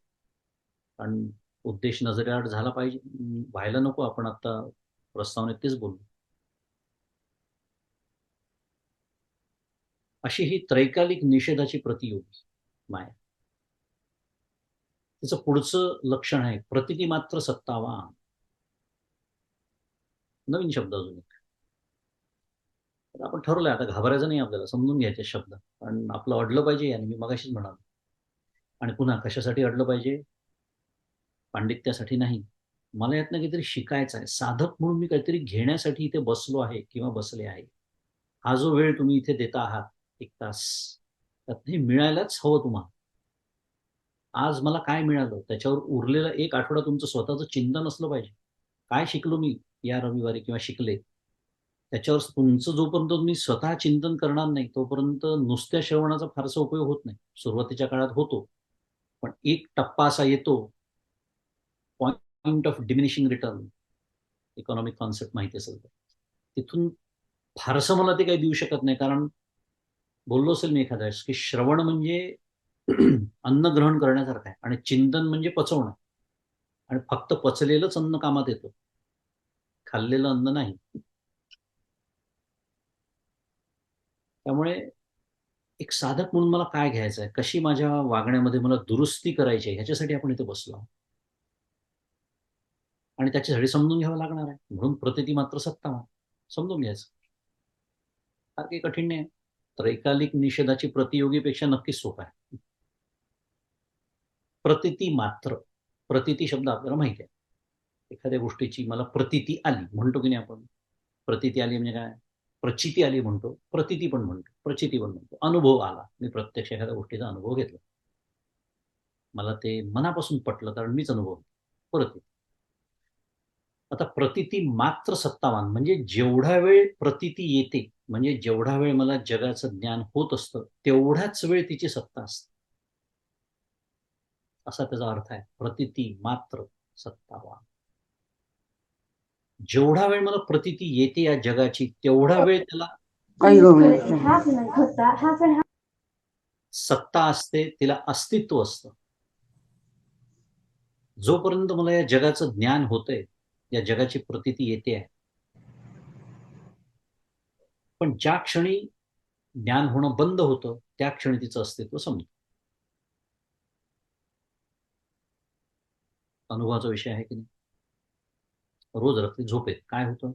कारण उद्देश नजरेआड झाला पाहिजे, व्हायला नको. आपण आता प्रस्तावनेत तेच बोललो. अशी ही त्रैकालिक निषेधाची प्रतियोगी माया. त्याचं पुढचं लक्षण आहे प्रतिती मात्र सत्तावान. नवीन शब्द अजून एक. तर आपण ठरवलंय आता घाबरायचं नाही, आपल्याला समजून घ्यायचे शब्द, कारण आपलं अडलं पाहिजे याने, मी मगाशीच म्हणालो. आणि पुन्हा कशासाठी अडलं पाहिजे? पांडित्यासाठी नाही. मला यातनं काहीतरी शिकायचं आहे, साधक म्हणून मी काहीतरी घेण्यासाठी इथे बसलो आहे किंवा बसले आहे. हा जो वेळ तुम्ही इथे देता आहात, 1 तास, त्यात हे मिळायलाच हवं तुम्हाला. आज मला काय मिळालं त्याच्यावर उरलेला 1 आठवडा तुमचं स्वतःचं चिंतन असलं पाहिजे. काय शिकलो मी या रविवारी किंवा शिकले, त्याच्यावर तुमचं जोपर्यंत तुम्ही स्वतः चिंतन करणार नाही तोपर्यंत नुसत्या श्रवणाचा फारसा उपयोग होत नाही. सुरुवातीच्या काळात होतो, पण एक टप्पा असा येतो, point of diminishing return, economic concept माहिती असेल तर, तिथून फारसं मला ते काही देऊ शकत नाही. कारण बोललो असेल मी एखाद्या वेळेस की श्रवण म्हणजे अन्न ग्रहण करण्यासारखं आहे आणि चिंतन म्हणजे पचवणं, आणि फक्त पचलेलंच अन्न कामात येतं, खाल्लेलं अन्न नाही. त्यामुळे एक साधक म्हणून मला काय घ्यायचं आहे, कशी माझ्या वागण्यामध्ये मला दुरुस्ती करायची आहे, ह्याच्यासाठी आपण इथे बसलो आहोत. आणि त्याच्यासाठी समजून घ्यावं लागणार आहे, म्हणून प्रतिती मात्र सत्ता समजून घ्यायचं. फार काही कठीण नाही. त्रैकालिक निषेधाची प्रतियोगीपेक्षा नक्कीच सोपा आहे. प्रतिती मात्र, प्रतिती शब्द आपल्याला माहिती आहे. एखाद्या गोष्टीची मला प्रतिती आली म्हणतो की नाही आपण, प्रतिती आली म्हणजे काय? प्रचिती आली म्हणतो, प्रतीती पण म्हणतो, प्रचिती पण म्हणतो. अनुभव आला. मी प्रत्यक्ष एखाद्या गोष्टीचा अनुभव घेतला. मला ते मनापासून पटलं कारण मीच अनुभवलं. प्रतीती. आता प्रतीती मात्र सत्तावान म्हणजे जेवढा वेळ प्रतीती येते, म्हणजे जेवढा वेळ मला जगाचं ज्ञान होत असतं, तेवढाच वेळ तिची सत्ता असते. असा त्याचा अर्थ आहे. प्रतीती मात्र सत्तावान. जेवढा वेळ मला प्रतीती येते या जगाची, तेवढा वेळ त्याला सत्ता असते, तिला अस्तित्व असतं. जोपर्यंत मला या जगाचं ज्ञान होतंय, या जगाची प्रतीती येते आहे. पण ज्या क्षणी ज्ञान होणं बंद होतं, त्या क्षणी तिचं अस्तित्व संपतं. अनुभवाचा विषय आहे की नाही? रोज रात्री झोपेत काय होतं?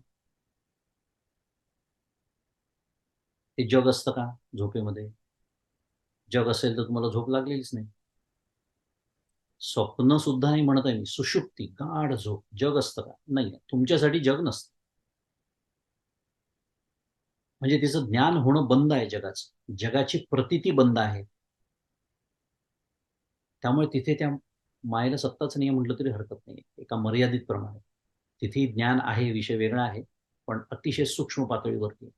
ते जग असतं का झोपेमध्ये? जग असेल तर तुम्हाला झोप लागलेलीच नाही. स्वप्न सुद्धा नाही म्हणत आहे मी, सुषुप्ती, गाढ झोप. जग असतं का? नाही. तुमच्यासाठी जग नसतं. म्हणजे तिचं ज्ञान होणं बंद आहे जगाचं. जगाची प्रतीती बंद आहे. त्यामुळे तिथे त्या मायेला सत्ताच नाही म्हटलं तरी हरकत नाही. एका मर्यादित प्रमाणे. तिथेही ज्ञान आहे, विषय वेगळा आहे, पण अतिशय सूक्ष्म पातळीवरती आहे.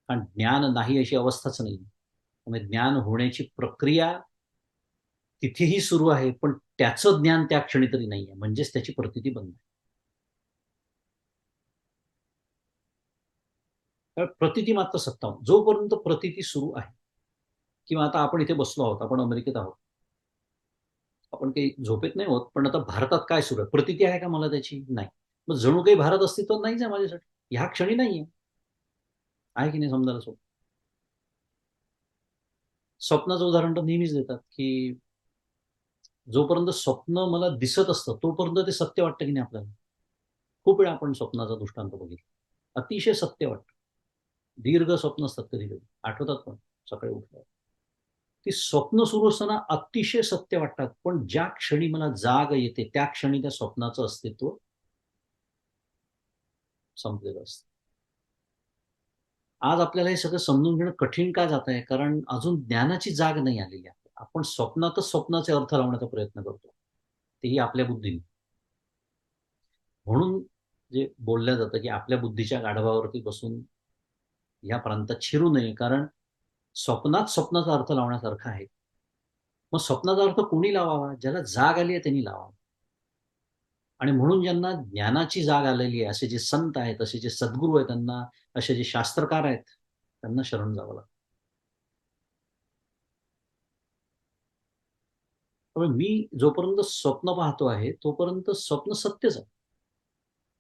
कारण ज्ञान नाही अशी अवस्थाच नाही. त्यामुळे ज्ञान होण्याची प्रक्रिया तिथेही सुरू आहे, पण त्याचं ज्ञान त्या क्षणी तरी नाहीये. म्हणजेच त्याची प्रतीती बंद आहे. तर प्रतीती मात्र सत्तावन्न. जोपर्यंत प्रतीती सुरू आहे किंवा आता आपण इथे बसलो आहोत, आपण अमेरिकेत आहोत. आपण काही झोपेत नाही आहोत, पण आता भारतात काय सुरू आहे? प्रतीती आहे का मला त्याची? नाही. मग जणू काही भारत अस्तित्वात नाहीच आहे माझ्यासाठी. ह्या क्षणी नाहीये. आहे की नाही समजायला सोपं? स्वप्नाचं उदाहरण तर नेहमीच देतात, की जोपर्यंत स्वप्न मला दिसत असतं, तोपर्यंत ते सत्य वाटतं की नाही आपल्याला? खूप वेळा आपण स्वप्नाचा दृष्टांत बघितला. अतिशय सत्य वाटतं. दीर्घ स्वप्न असतात कधी-कधी. आठवतात पण सकाळी उठल्यावर. ती स्वप्न सुरू असताना अतिशय सत्य वाटतात. पण ज्या क्षणी मला जाग येते, त्या क्षणी त्या स्वप्नाचं अस्तित्व संपलेलं असतं. आज आपल्याला हे सगळं समजून घेणं कठीण का जात आहे? कारण अजून ज्ञानाची जाग नाही आलेली आहे. आपण स्वप्नातच स्वप्नाचे अर्थ लावण्याचा प्रयत्न करतो. तेही आपल्या बुद्धीने. म्हणून जे बोललं जातं, की आपल्या बुद्धीच्या गाढवावरती बसून या प्रांतात शिरू नये. कारण स्वप्नात स्वप्नाचा अर्थ लावण्यासारखा आहे. मग स्वप्नाचा अर्थ कोणी लावावा? ज्याला जाग आली आहे त्यांनी लावावा. आणि म्हणून ज्यांना ज्ञानाची जाग आलेली आहे, असे जे संत आहेत, असे जे सद्गुरू आहेत, त्यांना असे जे शास्त्रकार आहेत, त्यांना शरण जावं लागतं. त्यामुळे मी जोपर्यंत स्वप्न पाहतो आहे, तोपर्यंत स्वप्न सत्यच आहे.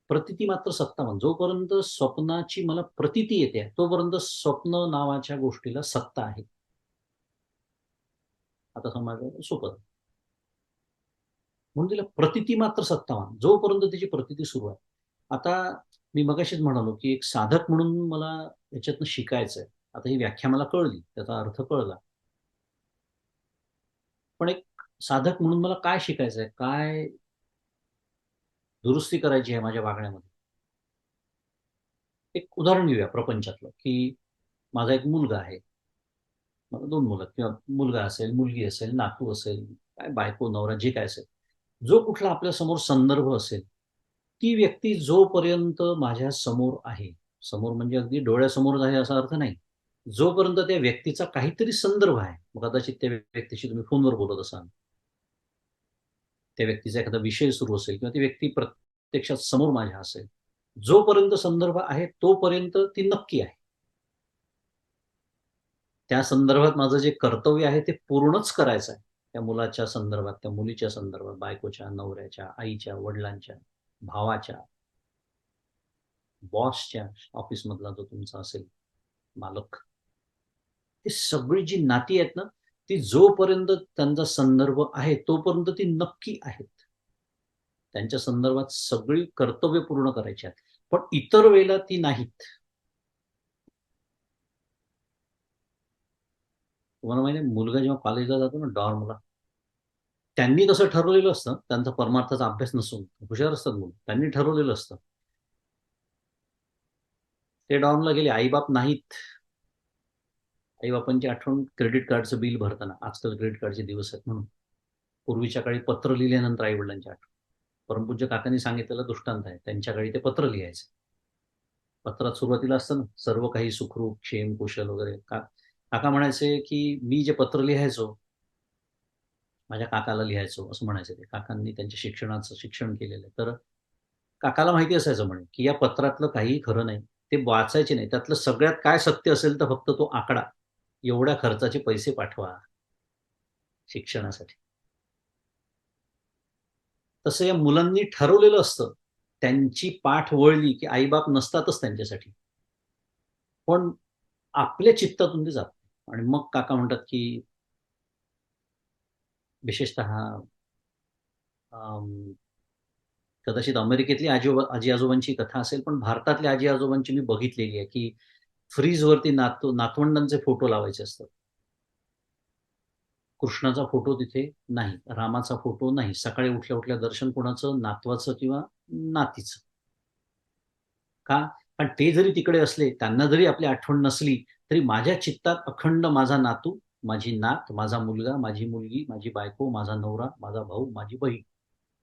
प्रतीती मात्र सत्तावान. जोपर्यंत स्वप्नाची मला प्रतीती येते, तोपर्यंत स्वप्न नावाच्या गोष्टीला सत्ता आहे. आता समजायला सोपं झालं. म्हणून तिला प्रतीती मात्र सत्तावान. जोपर्यंत तिची प्रतीती सुरू आहे. आता मी मगाशीच म्हणालो, की एक साधक म्हणून मला याच्यातनं शिकायचंय. आता ही व्याख्या मला कळली, त्याचा अर्थ कळला. पण एक साधक म्हणून मला काय शिकायचंय? काय दुरुस्ती करायची आहे माझ्या वागण्यामध्ये? एक उदाहरण घेऊया प्रपंचातलं, की माझा एक मुलगा आहे. मला 2 मुलं किंवा मुलगा असेल, मुलगी असेल, नातू असेल, काय बायको, नवरा जे काय असेल. जो कुठला आपल्यासमोर संदर्भ असेल, ती व्यक्ती जोपर्यंत माझ्या समोर आहे, समोर म्हणजे अगदी डोळ्यासमोरच आहे असा अर्थ नाही. जोपर्यंत त्या व्यक्तीचा काहीतरी संदर्भ आहे, मग कदाचित त्या व्यक्तीशी तुम्ही फोनवर बोलत असाल. त्या व्यक्तीचा एखादा विषय सुरू असेल किंवा ती व्यक्ती प्रत्यक्षात समोर माझ्या असेल. जोपर्यंत संदर्भ आहे, तोपर्यंत ती नक्की आहे. त्या संदर्भात माझं जे कर्तव्य आहे ते पूर्णच करायचं आहे. त्या मुलाच्या संदर्भात, त्या मुलीच्या संदर्भात, बायकोच्या, नवऱ्याच्या, आईच्या, वडिलांच्या, भावाच्या, बॉसच्या, ऑफिसमधला जो तुमचा असेल मालक. ही सगळी जी नाती आहेत ना, ती जोपर्यंत त्यांचा संदर्भ आहे, तोपर्यंत ती नक्की आहेत. त्यांच्या संदर्भात सगळी कर्तव्य पूर्ण करायची आहेत. पण इतर वेळेला ती नाहीत. तुम्हाला माहिती आहे, मुलगा जेव्हा कॉलेजला जातो ना डॉर्मला, त्यांनी तसं ठरवलेलं असतं, त्यांचा परमार्थाचा अभ्यास नसून. हुशार असतात मुलं. त्यांनी ठरवलेलं असतं. ते डॉर्मला गेले. आईबाप नाहीत. आईबापांची आठवण क्रेडिट कार्डचं बिल भरताना. आजकाल क्रेडिट कार्डचे दिवस आहेत म्हणून. पूर्वीच्या काळी पत्र लिहिल्यानंतर आईवडिलांची आठवण. परमपूज्य काकांनी सांगितलेला दृष्टांत आहे. त्यांच्या काळी ते पत्र लिहायचे. पत्रात सुरुवातीला असतं ना, सर्व काही सुखरूप, क्षेम, कुशल वगैरे. काका म्हणायचे की मी जे पत्र लिहायचो, माझ्या काकाला लिहायचो असं म्हणायचे ते. काकांनी त्यांच्या शिक्षणाचं शिक्षण केलेलं आहे. तर काकाला माहिती असायचं म्हणे, की या पत्रातलं काहीही खरं नाही. ते वाचायचे नाही. त्यातलं सगळ्यात काय सत्य असेल तर फक्त तो आकडा. एवढ्या खर्चाचे पैसे पाठवा शिक्षणासाठी. तसं या मुलांनी ठरवलेलं असतं. त्यांची पाठ वळली, की आई-बाप नसतातच त्यांच्यासाठी. पण आपल्या चित्तातून ते जात नाही. आणि मग काका म्हणतात, की विशेषतः अं, कदाचित अमेरिकेतली आजी-आजोबांची कथा असेल, पण भारतातल्या आजी-आजोबांची मी बघितलेली आहे, की फ्रीजवरती नातवंडांचे फोटो लावायचे असतात. कृष्णाचा फोटो तिथे नाही, रामाचा फोटो नाही. सकाळी उठल्या-उठल्या दर्शन कोणाचं? नातवाचं किंवा नातीचं. का? कारण ते जरी तिकडे असले, त्यांना जरी आपली आठवण नसली, तरी माझ्या चित्तात अखंड माझा नातू, माझी नात, माझा मुलगा, माझी मुलगी, माझी बायको, माझा नवरा, माझा भाऊ, माझी बहीण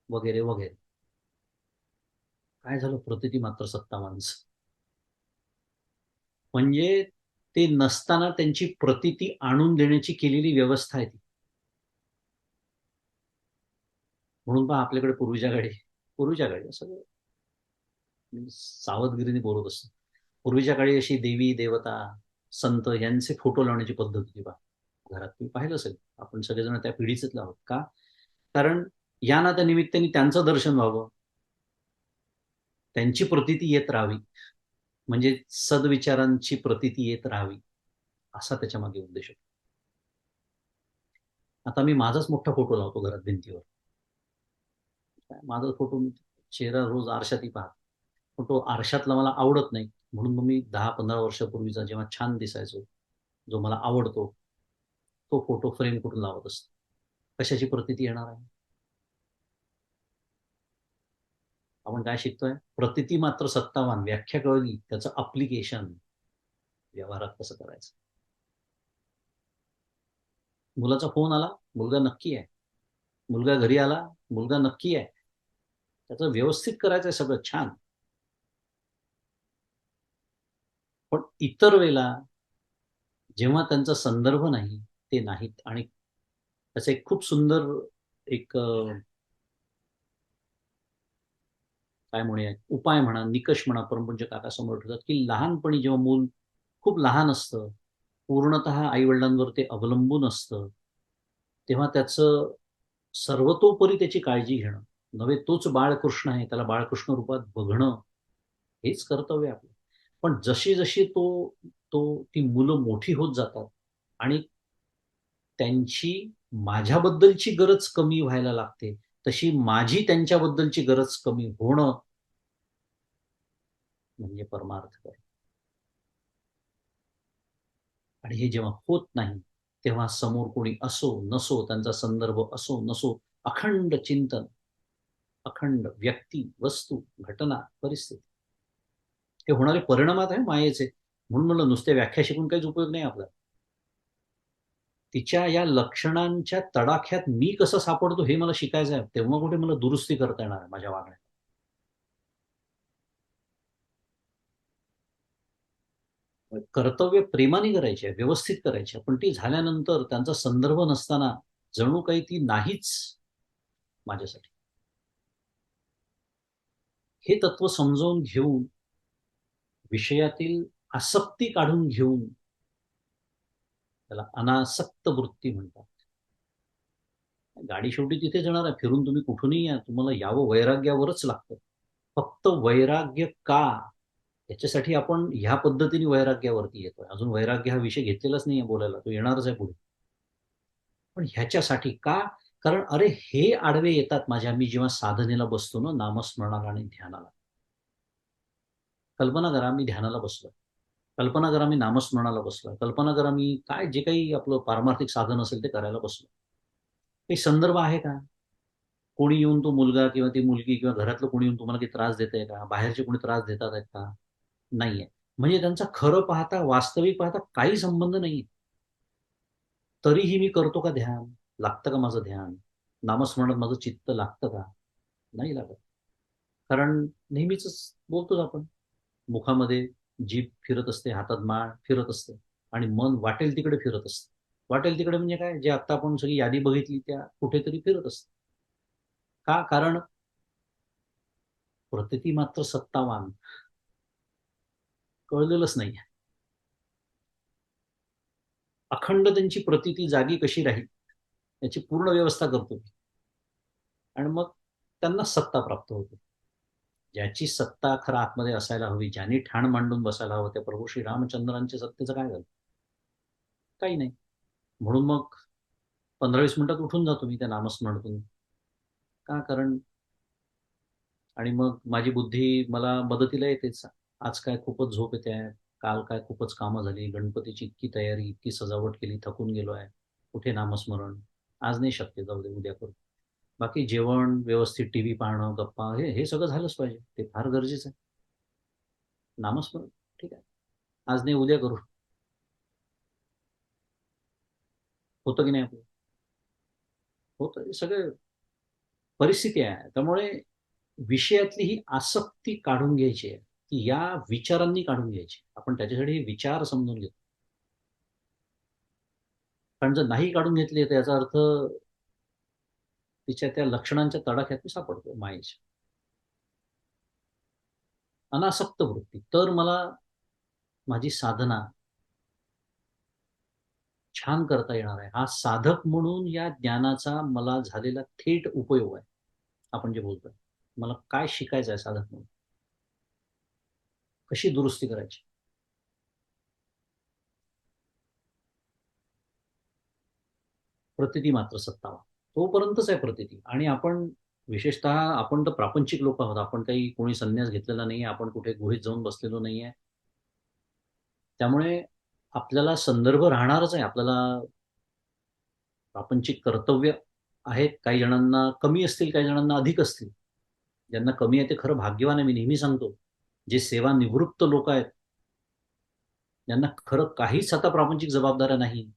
वगैरे, वगैरे. काय झालं? प्रतीती मात्र सत्ता माणसं. म्हणजे ते नसताना त्यांची प्रतीती आणून देण्याची केलेली व्यवस्था आहे ती. म्हणून पहा आपल्याकडे पूर्वीच्या काळी सगळं मी सावधगिरीने बोलत असतो. पूर्वीच्या काळी अशी देवी, देवता, संत यांचे फोटो लावण्याची पद्धत होती पहा. घरात तुम्ही पाहिलं असेल. आपण सगळेजण त्या पिढीचेच आहोत. का? कारण या ना त्या निमित्ताने त्यांचं दर्शन व्हावं, त्यांची प्रतीती येत राहावी. म्हणजे सद्विचारांची प्रतीती येत राहावी, असा त्याच्यामागे उद्देश होता. आता मी माझाच मोठा फोटो लावतो घरात भिंतीवर. माझा फोटो मी चेहरा रोज आरशातही पाहतो. पण तो आरशातला मला आवडत नाही. म्हणून मग मी 10-15 वर्षापूर्वीचा जेव्हा छान दिसायचो, जो मला आवडतो, तो फोटो फ्रेम करून लावत असतो. कशाची प्रतीती येणार आहे? आपण काय शिकतोय? प्रतीती मात्र सत्तावान. व्याख्या कळली, त्याचं ॲप्लिकेशन व्यवहारात कसं करायचं. मुलाचा फोन आला, मुलगा नक्की आहे. मुलगा घरी आला, मुलगा नक्की आहे. त्याचं व्यवस्थित करायचंय सगळं छान. पण इतर वेळेला जेव्हा त्यांचा संदर्भ नाही, ते नाहीत. आणि त्याचं एक खूप सुंदर एक काय म्हणूया, उपाय म्हणा, निकष म्हणा, परमपूज्य काका समोर ठेवतात, की लहानपणी जेव्हा मूल खूप लहान असतं, पूर्णतः आई-वडिलांवर ते अवलंबून असतं, तेव्हा त्याचं सर्वतोपरी त्याची काळजी घेणं. नव्हे तोच बाळकृष्ण आहे, त्याला बाळकृष्ण रूपात बघणं, हेच कर्तव्य आहे आपलं. पण जशी-जशी तो ती मुलं मोठी होत जातात आणि त्यांची माझ्याबद्दलची गरज कमी व्हायला लागते, तशी माझी त्यांच्याबद्दलची गरज कमी होणं म्हणजे परमार्थ आहे. आणि हे जेव्हा होत नाही, तेव्हा समोर कोणी असो, नसो, त्यांचा संदर्भ असो, नसो, अखंड चिंतन, अखंड व्यक्ती, वस्तू, घटना, परिस्थिती. हे होणारे परिणामात आहे मायेचे. म्हणून म्हणलं नुसत्या व्याख्या शिकून काहीच उपयोग नाही आपला. तिच्या या लक्षणांच्या तडाख्यात मी कसं सापडतो हे मला शिकायचं आहे. तेव्हा कुठे मला दुरुस्ती करता येणार आहे माझ्या वागण्यात. कर्तव्य प्रेमाने करायची आहे, व्यवस्थित करायची आहे. पण ती झाल्यानंतर त्यांचा संदर्भ नसताना जणू काही ती नाहीच माझ्यासाठी. हे तत्व समजावून घेऊन, विषयातील आसक्ती काढून घेऊन, त्याला अनासक्त वृत्ती म्हणतात. गाडी शेवटी तिथेच येणार आहे. फिरून तुम्ही कुठूनही या, तुम्हाला यावं वैराग्यावरच लागतं. फक्त वैराग्य का? याच्यासाठी आपण ह्या पद्धतीने वैराग्यावरती येतोय. अजून वैराग्य हा विषय घेतलेलाच नाहीये बोलायला. तो येणारच आहे पुढे. पण ह्याच्यासाठी का? कारण अरे हे आडवे येतात माझ्या, मी जेव्हा साधनेला बसतो ना, नामस्मरणाला आणि ध्यानाला. कल्पना करा मी ध्यानाला बसलोय. कल्पना करा मी नामस्मरणाला बसलोय. कल्पना करा मी काय जे काही आपलं पारमार्थिक साधन असेल ते करायला बसलोय. काही संदर्भ आहे का? कोणी येऊन तो मुलगा किंवा ती मुलगी किंवा घरातलं कोणी येऊन तुम्हाला काही त्रास देतंय का? बाहेरचे कोणी त्रास देतात आहेत का? नाहीये. म्हणजे त्यांचा खरं पाहता, वास्तविक पाहता काही संबंध नाही. तरीही मी करतो का ध्यान? लागतं का माझं ध्यान? नामस्मरणात माझं चित्त लागतं का? नाही लागत. कारण नेहमीच बोलतोच आपण. मुखामध्ये जीभ फिरत असते, हातात माळ फिरत असते आणि मन वाटेल तिकडे फिरत असते. वाटेल तिकडे म्हणजे काय? जे आत्ता आपण सगळी यादी बघितली त्या कुठेतरी फिरत असते. का? कारण प्रतीती मात्र सत्तावान कळलेलंच नाही. अखंड त्यांची प्रतीती जागी कशी राहील याची पूर्ण व्यवस्था करतो आणि मग त्यांना सत्ता प्राप्त होते. ज्याची सत्ता खरं आतमध्ये असायला हवी, ज्यांनी ठाण मांडून बसायला हवं, त्या प्रभू श्री रामचंद्रांच्या सत्तेचं काय झालं? काही नाही. म्हणून मग 15-20 मिनिटात उठून जातो मी त्या नामस्मरणातून. का? कारण आणि मग माझी बुद्धी मला मदतीला येतेच. आज काय खूपच झोप येते आहे, काल काय खूपच कामं झाली, गणपतीची इतकी तयारी, इतकी सजावट केली, थकून गेलो आहे. कुठे नामस्मरण? आज नाही शक्य, जाऊ दे उद्या करू. बाकी जेवण, व्यवस्थित टीव्ही पाहणं, गप्पा हे हे सगळं झालंच पाहिजे. ते फार गरजेचं आहे. नामस्मरण ठीक आहे. आज नाही उद्या करू. होतं की नाही आपलं? होतं. हे सगळं परिस्थिती आहे. त्यामुळे विषयातली ही आसक्ती काढून घ्यायची आहे. ती या विचारांनी काढून घ्यायची. आपण त्याच्यासाठी विचार समजून घेतो. कारण जर नाही काढून घेतली तर याचा अर्थ तिच्या त्या लक्षणांच्या तडाख्यात मी सापडतोय मायेच्या. अनासक्त वृत्ती. तर मला माझी साधना छान करता येणार आहे. हा साधक म्हणून या ज्ञानाचा मला झालेला थेट उपयोग आहे. आपण जे बोलतोय. मला काय शिकायचं आहे साधक म्हणून? कशी दुरुस्ती करायची? प्रतीती मात्र सत्तावा. तोपर्यंतच आहे प्रतीती आणि आपण विशेषतः आपण तर प्रापंचिक लोक आहोत. आपण काही कोणी संन्यास घेतलेला नाहीये. आपण कुठे गुहेत जाऊन बसलेलो नाहीये. त्यामुळे आपल्याला संदर्भ राहणारच आहे. आपल्याला प्रापंचिक कर्तव्य आहेत. काही जणांना कमी असतील, काही जणांना अधिक असतील. ज्यांना कमी आहे ते खरं भाग्यवान आहे. मी नेहमी सांगतो. जे सेवानिवृत्त लोक आहेत, ज्यांना खरं काहीच आता प्रापंचिक जबाबदाऱ्या नाही.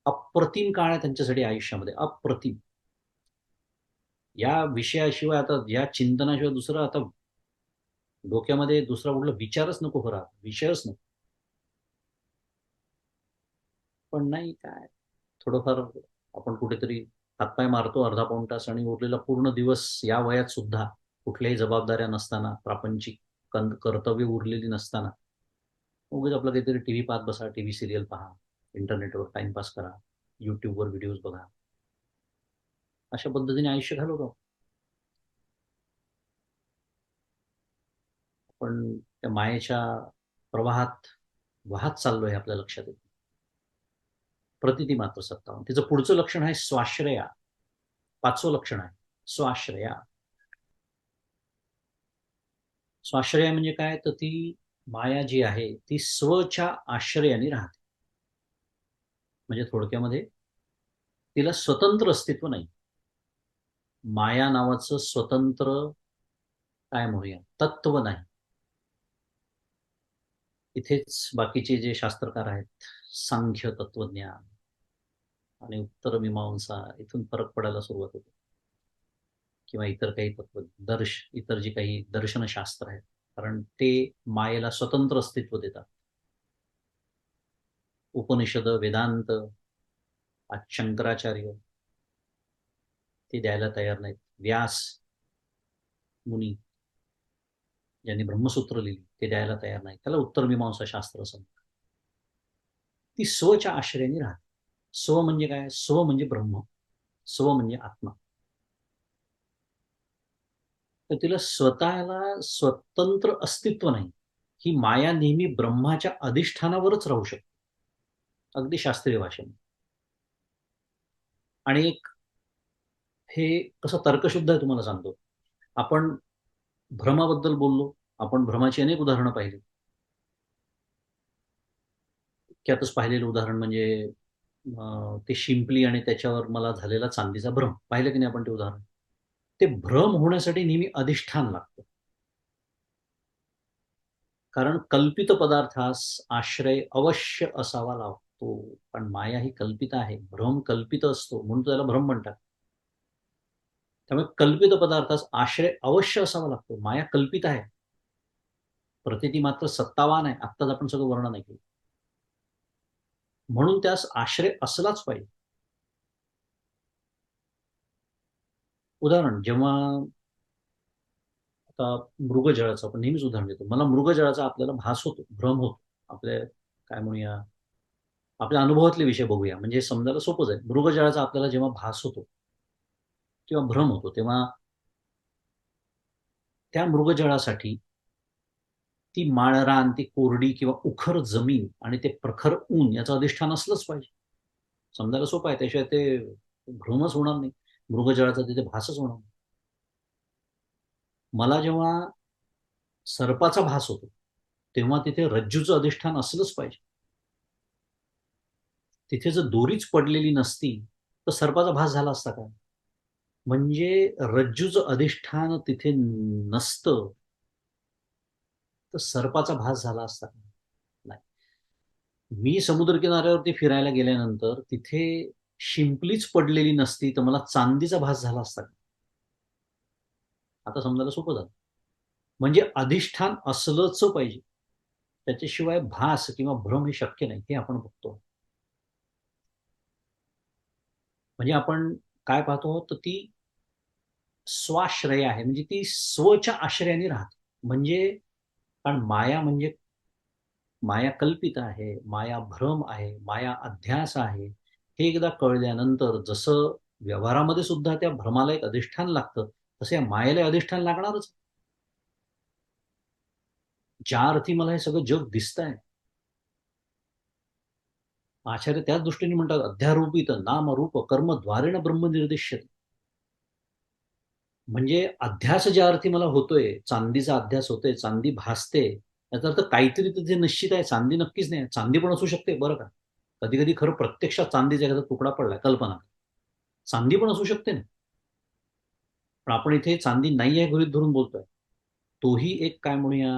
अप्रतिम काळ आहे त्यांच्यासाठी आयुष्यामध्ये. अप्रतिम. या विषयाशिवाय आता या चिंतनाशिवाय दुसरं आता डोक्यामध्ये दुसरा कुठला विचारच नको खरा. विषयच नको. पण नाही काय थोडंफार आपण कुठेतरी हातपाय मारतो अर्धा पाऊण तास आणि उरलेला पूर्ण दिवस या वयात सुद्धा कुठल्याही जबाबदाऱ्या नसताना, प्रापंचिक कर्तव्य उरलेली नसताना, उगाच आपलं काहीतरी टीव्ही पाहत बसा, टीव्ही सिरियल पहा, इंटरनेटवर टाइमपास करा, YouTubeवर व्हिडिओज बघा. अशा पद्धतीने आयुष्य घालवतो. पण त्या मायेच्या प्रवाहात वाहत चाललोय आपल्या लक्षात येतं. प्रतीती मात्र सत्तावन्न. तिचं पुढचं लक्षण आहे स्वाश्रया. 5वं लक्षण आहे स्वाश्रया. स्वाश्रया म्हणजे काय? तर ती माया जी आहे ती स्वच्या आश्रयाने राहते. म्हणजे थोडक्यामध्ये तिला स्वतंत्र अस्तित्व नाही. माया नावाचं स्वतंत्र काय म्हणूया तत्व नाही. इथेच बाकीचे जे शास्त्रकार आहेत, सांख्य तत्वज्ञान आणि उत्तर मीमांसा इथून फरक पडायला सुरुवात होते. किंवा इतर काही तत्व इतर जी काही दर्शनशास्त्र आहेत. कारण ते मायेला स्वतंत्र अस्तित्व देतात. उपनिषद, वेदांत, आज शंकराचार्य ते द्यायला तयार नाहीत. व्यास मुनी ज्यांनी ब्रह्मसूत्र लिहिली ते द्यायला तयार नाहीत. त्याला उत्तर मीमांसा शास्त्र असं म्हणतात. ती स्वच्या आश्रयाने राहते. स्व म्हणजे काय? स्व म्हणजे ब्रह्म. स्व म्हणजे आत्मा. तर तिला स्वतःला स्वतंत्र अस्तित्व नाही. ही माया नेहमी ब्रह्माच्या अधिष्ठानावरच राहू शकते. अगदी शास्त्रीय भाषेने. आणि एक हे कसं तर्कशुद्ध आहे तुम्हाला सांगतो. आपण भ्रमाबद्दल बोललो. आपण भ्रमाची अनेक उदाहरणं पाहिली. त्यातच पाहिलेलं उदाहरण म्हणजे ते शिंपली आणि त्याच्यावर मला झालेला चांदीचा भ्रम. पाहिलं की नाही आपण ते उदाहरण? ते भ्रम होण्यासाठी नेहमी अधिष्ठान लागतं. कारण कल्पित पदार्थास आश्रय अवश्य असावा लागतो. पण माया ही कल्पित आहे, भ्रम कल्पित असतो, म्हणून त्याला भ्रम म्हणतात. त्यामुळे कल्पित पदार्थास आश्रय अवश्य असावा लागतो. माया कल्पित आहे, प्रतीती मात्र सत्तावान आहे. आत्ताच आपण सगळं वर्णन ऐकलं. म्हणून त्यास आश्रय असलाच पाहिजे. उदाहरण, जेव्हा आता मृगजळाचं आपण नेहमीच उदाहरण देतो. मला मृगजळाचा आपल्याला भास होतो, भ्रम होतो. आपल्या काय म्हणूया, आपल्या अनुभवातले विषय बघूया, म्हणजे समजायला सोपंच आहे. मृगजळाचा आपल्याला जेव्हा भास होतो किंवा भ्रम होतो, तेव्हा त्या मृगजळासाठी ती माळरान, ती कोरडी किंवा उखर जमीन आणि ते प्रखर ऊन याचं अधिष्ठान असलंच पाहिजे. समजायला सोपं आहे, त्याशिवाय ते भ्रमच होणार नाही, मृगजळाचा तिथे भासच होणार नाही. मला जेव्हा सर्पाचा भास होतो, तेव्हा तिथे रज्जूचं अधिष्ठान असलंच पाहिजे. तिथे जर दोरीच पडलेली नसती तर सर्पाचा भास झाला असता का? म्हणजे रज्जूचं अधिष्ठान तिथे नसतं तर सर्पाचा भास झाला असता का? नाही. मी समुद्रकिनाऱ्यावरती फिरायला गेल्यानंतर तिथे शिंपलीच पडलेली नसती तर मला चांदीचा भास झाला असता का? आता समजायला सोपं झालं. म्हणजे अधिष्ठान असलंच पाहिजे, त्याच्याशिवाय भास किंवा भ्रम हे शक्य नाही, हे आपण बघतो. म्हणजे आपण काय पाहतो, तर ती स्वाश्रय आहे, म्हणजे ती स्वच्या आश्रयाने राहते. म्हणजे कारण माया म्हणजे माया कल्पित आहे, माया भ्रम आहे, माया अध्यास आहे. हे एकदा कळल्यानंतर जसं व्यवहारामध्ये सुद्धा त्या भ्रमाला एक अधिष्ठान लागतं, तसं या मायेला अधिष्ठान लागणारच. ज्या अर्थी मला हे सगळं जग दिसतंय, आचार्य त्याच दृष्टीने म्हणतात, अध्यारोपित नाम रूप कर्म द्वारेण ब्रह्म निर्दिश्यते. म्हणजे अध्यास ज्या अर्थी मला होतोय, चांदीचा अध्यास होतोय, चांदी भासते, याचा अर्थ काहीतरी तिथे निश्चित आहे. चांदी नक्कीच नाही, चांदी पण असू शकते बरं का. कधी कधी खरं प्रत्यक्षात चांदीचा एखादा तुकडा पडलाय, कल्पना, चांदी पण असू शकते ना. पण आपण इथे चांदी नाही आहे गृहीत धरून बोलतोय. तोही एक काय म्हणूया,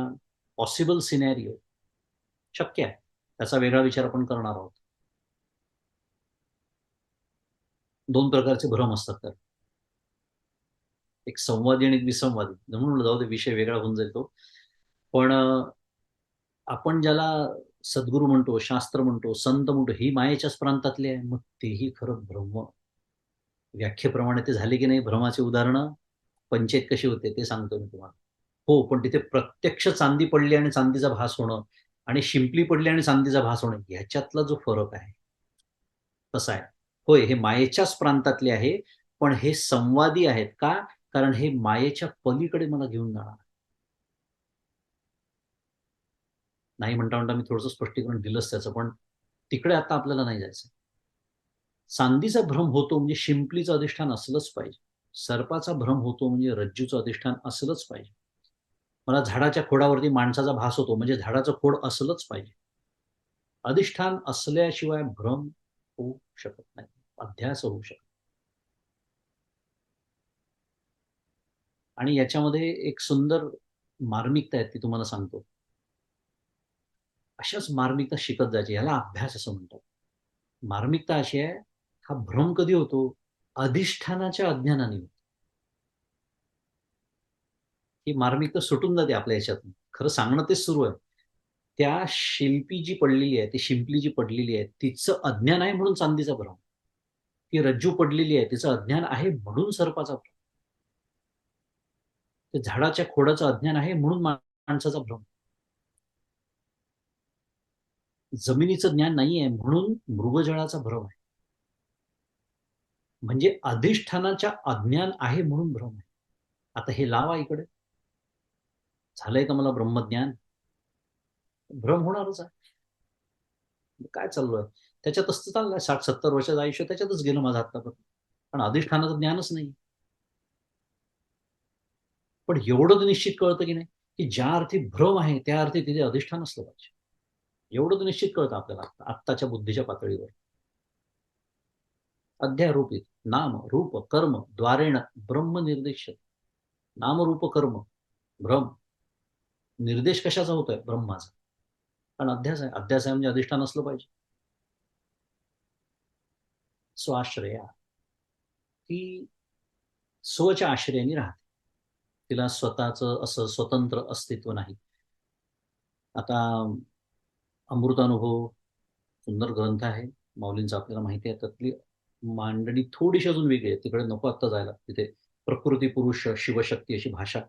पॉसिबल सिनॅरिओ शक्य आहे. त्याचा वेगळा विचार आपण करणार आहोत. दोन प्रकारचे भ्रम असतात तर, एक संवादी आणि एक विसंवादी. म्हणून जाऊ दे, विषय वेगळा होऊन जाईल तो. पण आपण ज्याला सद्गुरू म्हणतो, शास्त्र म्हणतो, संत म्हणतो, ही मायेच्याच प्रांतातली आहे. मग तेही खरं ब्रह्म व्याख्येप्रमाणे ते झाले की नाही. भ्रमाचे उदाहरणं पंचायत कशी होते ते सांगतो मी तुम्हाला. हो, पण तिथे प्रत्यक्ष चांदी पडली आणि चांदीचा भास होणं आणि शिंपली पडली आणि चांदीचा भास होणं, ह्याच्यातला जो फरक आहे तसा आहे. होय, हे मायेच्याच प्रांतातले आहे, पण हे संवादी आहेत. का? कारण हे मायेच्या पलीकडे मला घेऊन जाणार. नाही म्हणता म्हणता मी थोडंसं स्पष्टीकरण दिलंच त्याचं, पण तिकडे आता आपल्याला नाही जायचं. चांदीचा भ्रम होतो म्हणजे शिंपलीचं अधिष्ठान असलंच पाहिजे. सर्पाचा भ्रम होतो म्हणजे रज्जूचं अधिष्ठान असलंच पाहिजे. मला झाडाच्या खोडावरती माणसाचा भास होतो म्हणजे झाडाचं खोड असलंच पाहिजे. अधिष्ठान असल्याशिवाय भ्रम होऊ शकत नाही, अध्यास होऊ शकत. आणि याच्यामध्ये एक सुंदर मार्मिकता आहे, ती तुम्हाला सांगतो. अशाच मार्मिकता शिकत जायची, याला अभ्यास असं म्हणतात. मार्मिकता अशी आहे, हा भ्रम कधी होतो? अधिष्ठानाच्या अज्ञानाने होतो. ही मार्मिकता सुटून जाते आपल्या ह्याच्यातून. खरं सांगणं तेच सुरू आहे. त्या शिल्पी जी पडलेली आहे, ती शिंपली जी पडलेली आहे, तिचं अज्ञान आहे म्हणून चांदीचा भ्रम. ती रज्जू पडलेली आहे, तिचं अज्ञान आहे म्हणून सर्पाचा भ्रम. ते झाडाच्या खोडाचं अज्ञान आहे म्हणून माणसाचा भ्रम. जमिनीचं ज्ञान नाहीये म्हणून मृगजळाचा भ्रम आहे. म्हणजे अधिष्ठानाच्या अज्ञान आहे म्हणून भ्रम आहे. आता हे लावा इकडे. झालंय का मला ब्रह्मज्ञान? भ्रम होणारच आहे. काय चालू आहे? त्याच्यातच तर चाललंय. 60-70 वर्षाचं आयुष्य त्याच्यातच गेलं माझं आत्तापर्यंत. पण अधिष्ठानाचं ज्ञानच नाही. पण एवढं तर निश्चित कळतं की नाही, की ज्या अर्थी भ्रम आहे त्या अर्थी तिथे अधिष्ठान असलं पाहिजे. एवढं तर निश्चित कळतं आपल्याला आत्ताच्या बुद्धीच्या पातळीवर. अध्यारोपित नाम रूप कर्म द्वारेण ब्रह्म निर्देश. नाम रूप कर्म भ्रम निर्देश कशाचा होतोय? ब्रह्माचा. कारण अध्यास आहे. अध्यास आहे म्हणजे अधिष्ठान असलं पाहिजे. स्वाश्रया. ती स्वच्या आश्रयाने राहते. तिला स्वतःचं असं स्वतंत्र अस्तित्व नाही. आता अमृतानुभव सुंदर ग्रंथ आहे. माऊलींचा आपल्याला माहिती आहे. त्यातली मांडणी थोडीशी अजून वेगळी आहे. तिकडे नको आत्ता जायला. तिथे प्रकृती, पुरुष, शिवशक्ती अशी भाषा.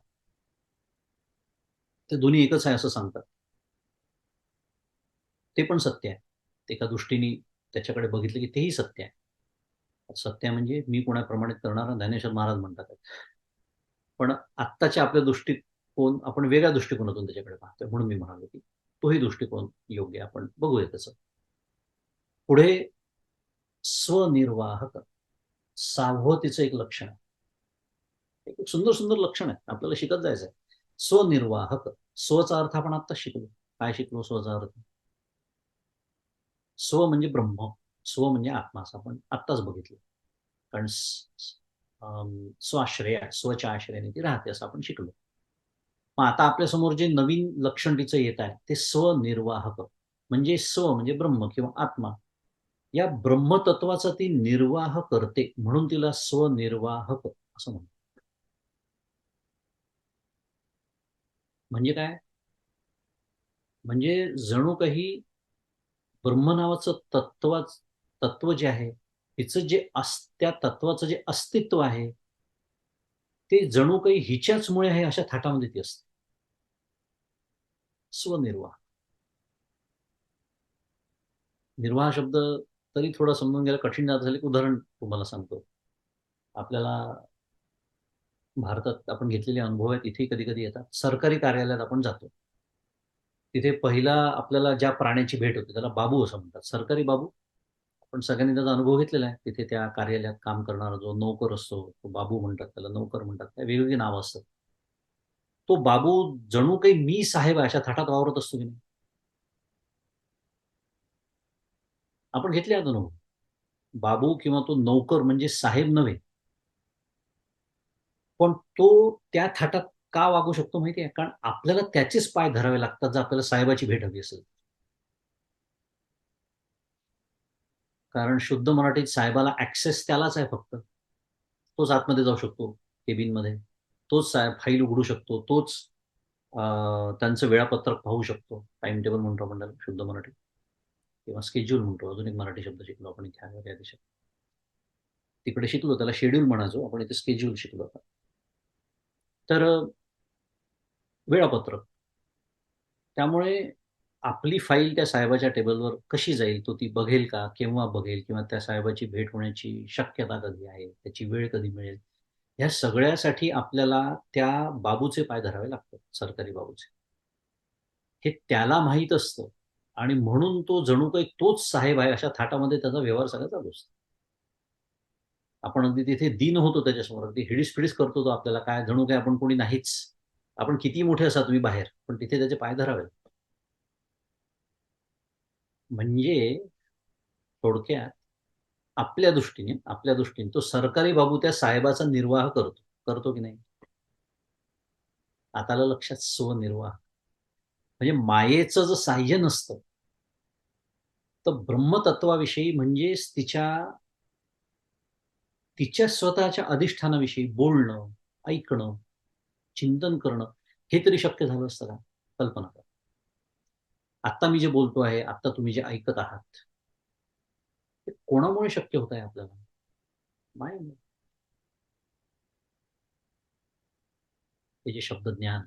ते दोन्ही एकच आहे असं सांगतात. ते पण सत्य आहे. एका दृष्टीने त्याच्याकडे बघितलं की तेही सत्य आहे. सत्य म्हणजे मी कोणाप्रमाणे करणारा ज्ञानेश्वर महाराज म्हणतात. पण आत्ताच्या आपल्या दृष्टिकोन आपण वेगळ्या दृष्टिकोनातून त्याच्याकडे पाहतोय. म्हणून मी म्हणालो की तोही दृष्टिकोन योग्य आहे. आपण बघूया त्याचं. पुढे स्वनिर्वाहक. 6वं तिचं एक लक्षण आहे. एक सुंदर सुंदर लक्षण आहे. आपल्याला शिकत जायचं आहे. स्वनिर्वाहक. स्वचा अर्थ आपण आत्ताच शिकलो. काय शिकलो स्वचा अर्थ? स्व म्हणजे ब्रह्म. स्व म्हणजे आत्मा असं आपण आत्ताच बघितलं. कारण स्वाश्रया, स्वच्या आश्रयाने ती राहते असं आपण शिकलो. मग आता आपल्यासमोर जे नवीन लक्षण तिचं येत आहे ते स्वनिर्वाहक. म्हणजे स्व म्हणजे ब्रह्म किंवा आत्मा. या ब्रह्मतत्वाचा ती निर्वाह करते म्हणून तिला स्वनिर्वाहक असं म्हणतात. म्हणजे काय? म्हणजे जणू काही ब्रह्म नावाचं तत्व जे आहे, तिचं जे त्या तत्वाचं जे अस्तित्व आहे, ते जणू काही हिच्याचमुळे आहे अशा थाटामध्ये ती असते. स्वनिर्वाह. निर्वाह शब्द तरी थोडा समजून घ्यायला कठीण जात झाले. उदाहरण तुम्हाला सांगतो. आपल्याला भारतात आपण घेतलेले अनुभव आहेत इथे कधी-कधी येतात. सरकारी कार्यालयात आपण जातो. तिथे पहिला आपल्याला ज्या प्राण्याची भेट होते त्याला बाबू असं म्हणतात. सरकारी बाबू. आपण सगळ्यांनी त्याचा अनुभव घेतलेला आहे. तिथे त्या कार्यालयात काम करणारा जो नोकर असतो, तो बाबू म्हणतात त्याला, नोकर म्हणतात. त्या वेगवेगळी नावं असतात. तो बाबू जणू काही मी साहेब आहे अशा थाटात वावरत असतो की नाही? आपण घेतले आहेत अनुभव. बाबू किंवा तो नोकर म्हणजे साहेब नव्हे. पण तो त्या थाटात का वागू शकतो माहिती आहे? कारण आपल्याला त्याचेच पाय धरावे लागतात जर आपल्याला साहेबाची भेट हवी असेल. कारण शुद्ध मराठीत साहेबाला ॲक्सेस त्यालाच आहे फक्त. तोच आतमध्ये जाऊ शकतो केबिनमध्ये. तोच साहेब फाईल उघडू शकतो. तोच त्यांचं वेळापत्रक पाहू शकतो. टाईम टेबल म्हणतो आपण त्याला शुद्ध मराठीत किंवा स्केड्यूल म्हणतो. अजून एक मराठी शब्द शिकलो आपण इथे या देशात. तिकडे शिकलो त्याला शेड्यूल म्हणायचो. आपण इथे स्केड्यूल शिकलो आता. तर वेळापत्रक. त्यामुळे आपली फाईल त्या साहेबाच्या टेबलवर कशी जाईल, तो ती बघेल का? केव्हा बघेल? किंवा त्या साहेबाची भेट होण्याची शक्यता कधी आहे? त्याची वेळ कधी मिळेल? ह्या सगळ्यासाठी आपल्याला त्या बाबूचे पाय धरावे लागतात, सरकारी बाबूचे. हे त्याला माहीत असतं आणि म्हणून तो जणू काही तोच साहेब आहे अशा थाटामध्ये त्याचा व्यवहार सगळा चालू असतो. आपण अगदी तिथे दीन होतो त्याच्यासमोर. अगदी हिडीस-फिडीस करतो तो आपल्याला काय जणू काही आपण कोणी नाहीच. आपण कितीही मोठे असा तुम्ही बाहेर, पण तिथे त्याचे पाय धरावे. म्हणजे थोडक्यात आपल्या दृष्टीने तो सरकारी बाबू त्या साहेबाचा निर्वाह करतो. करतो की नाही? आता आलं लक्षात स्वनिर्वाह. म्हणजे मायेचं जर साह्य नसतं, तर ब्रह्मतत्वाविषयी म्हणजेच तिच्या स्वतःच्या अधिष्ठानाविषयी बोलणं, ऐकणं, चिंतन करणं, हे तरी शक्य झालं असतं का? कल्पना करा. आत्ता मी जे बोलतो आहे, आत्ता तुम्ही जे ऐकत आहात, ते कोणामुळे शक्य होत आहे आपल्याला? मायेमुळे. ते जे शब्दज्ञान.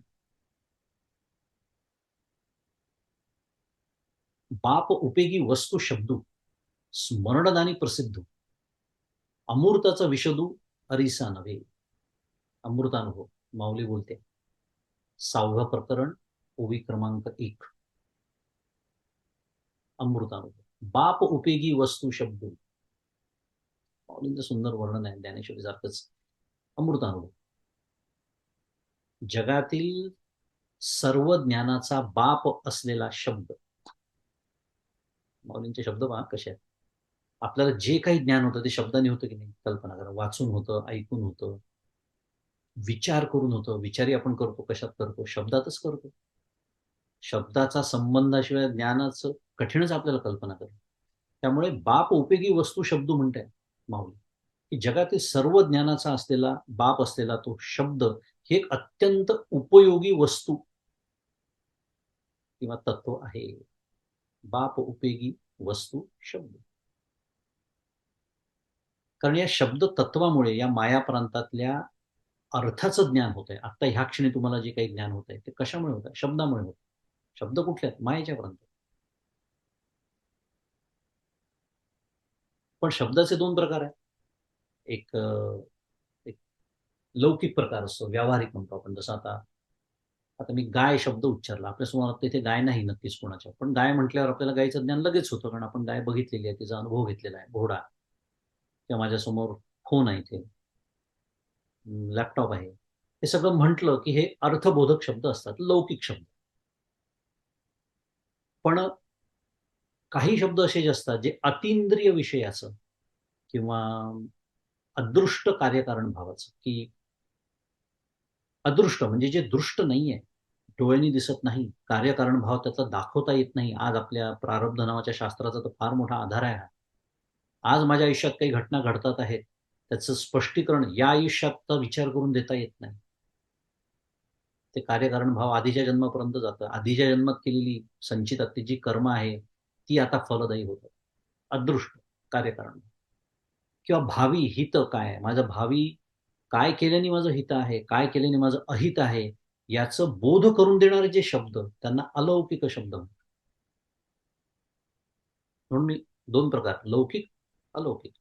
बाप उपेगी वस्तू शब्दू, स्मरणदानी प्रसिद्धू, अमूर्ताचा विशदू अरिसा नव्हे. अमृतानुभव. माऊली बोलते. 6वं प्रकरण, ओवी क्रमांक 1. अमृतानुभव. बाप उपयोगी वस्तू शब्द. माऊलींचं सुंदर वर्णन आहे ज्ञानेश्वरी सारखंच. अमृतानुभव. जगातील सर्व ज्ञानाचा बाप असलेला शब्द. माऊलींचे शब्द पहा कसे आहेत. आपल्याला जे काही ज्ञान होतं ते शब्दाने होतं की नाही? कल्पना करा. वाचून होतं, ऐकून होतं, विचार करून होतं. विचारही आपण करतो. कशात करतो? शब्दातच करतो. शब्दाचा संबंधाशिवाय ज्ञानाचं कठीणच आपल्याला कल्पना करेल. त्यामुळे बाप उपयोगी वस्तू शब्द म्हणताय माऊली, की जगातील सर्व ज्ञानाचा असलेला बाप असलेला तो शब्द ही एक अत्यंत उपयोगी वस्तू किंवा तत्व आहे. बाप उपयोगी वस्तू शब्द. कारण या शब्द तत्वामुळे या माया प्रांतातल्या अर्थाचं ज्ञान होत आहे. आता ह्या क्षणी तुम्हाला जे काही ज्ञान होत आहे ते कशामुळे होत आहे? शब्दामुळे होत आहे. शब्द कुठले आहेत? मायेच्या प्रांतात. पण शब्दाचे दोन प्रकार आहेत. एक एक लौकिक प्रकार असतो, व्यावहारिक म्हणतो आपण. जसं आता आता मी गाय शब्द उच्चारला. आपल्यासमोर आता इथे गाय नाही नक्कीच कोणाच्या. पण गाय म्हटल्यावर आपल्याला गायीचं ज्ञान लगेच होतं, कारण आपण गाय बघितलेली आहे, तिचा अनुभव घेतलेला आहे. घोडा किंवा माझ्यासमोर फोन आहे इथे, लॅपटॉप आहे. हे सगळं म्हटलं की हे अर्थबोधक शब्द असतात, लौकिक शब्द. पण काही शब्द असे जे असतात जे अतींद्रिय विषयाचं किंवा अदृष्ट कार्यकारण भावाचं, की अदृष्ट म्हणजे जे दृष्ट नाहीये, डोळ्यांनी दिसत नाही, कार्यकारण भाव त्याचा दाखवता येत नाही. आज आपल्या प्रारब्ध नावाच्या शास्त्राचा तर फार मोठा आधार आहे हा. आज माझ्या आयुष्यात काही घटना घडतात आहेत, त्याचं स्पष्टीकरण या आयुष्याचा विचार करून देता येत नाही. ते कार्यकारण भाव आधीच्या जन्मापर्यंत जातं. आधीच्या जन्मात केलेली संचित जी कर्म आहे, ती आता फलदायी होतं. अदृष्ट कार्यकारण किंवा भावी हित काय आहे? माझं भावी काय केल्याने माझं हित आहे, काय केल्याने माझं अहित आहे, याचं बोध करून देणारे जे शब्द, त्यांना अलौकिक शब्द म्हणतात. म्हणून मी दोन प्रकार, लौकिक, अलौकिक,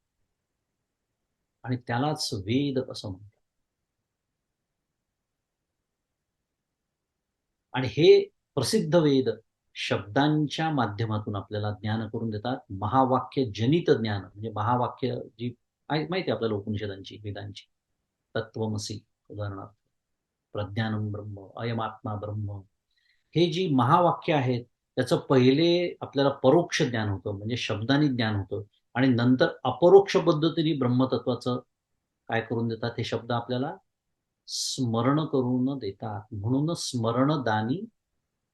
आणि त्यालाच वेद असं म्हणतात. आणि हे प्रसिद्ध वेद शब्दांच्या माध्यमातून आपल्याला ज्ञान करून देतात. महावाक्य जनित ज्ञान म्हणजे महावाक्य जी माहिती आहे आपल्याला उपनिषदांची, वेदांची. तत्वमसी उदाहरणार्थ, प्रज्ञानम ब्रह्म, अयमात्मा ब्रह्म, हे जी महावाक्य आहेत, त्याचं पहिले आपल्याला परोक्ष ज्ञान होतं, म्हणजे शब्दांनी ज्ञान होतं, आणि नंतर अपरोक्ष पद्धतीने ब्रह्मतत्वाचं काय करून देतात, हे शब्द आपल्याला स्मरण करून देतात. म्हणून स्मरणदानी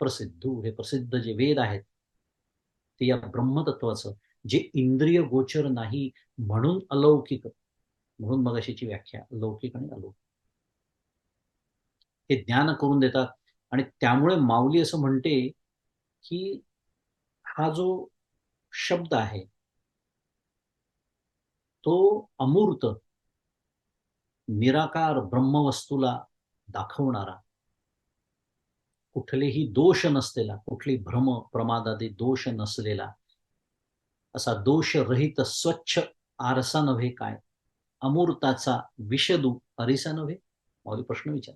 प्रसिद्धू, हे प्रसिद्ध जे वेद आहेत ते या ब्रह्मतत्वाचं, जे इंद्रिय गोचर नाही म्हणून अलौकिक, म्हणून मगाशीची व्याख्या लौकिक आणि अलौकिक, हे ज्ञान करून देतात. आणि त्यामुळे माऊली असं म्हणते की हा जो शब्द आहे तो अमूर्त निराकार ब्रह्मवस्तूला दाखवणारा, कुठलेही दोष नसलेला, कुठली भ्रम प्रमादादी दोष नसलेला, असा दोषरहित स्वच्छ आरसा नव्हे काय, अमूर्ताचा विषदू हरिसा नव्हे. माऊली प्रश्न विचार.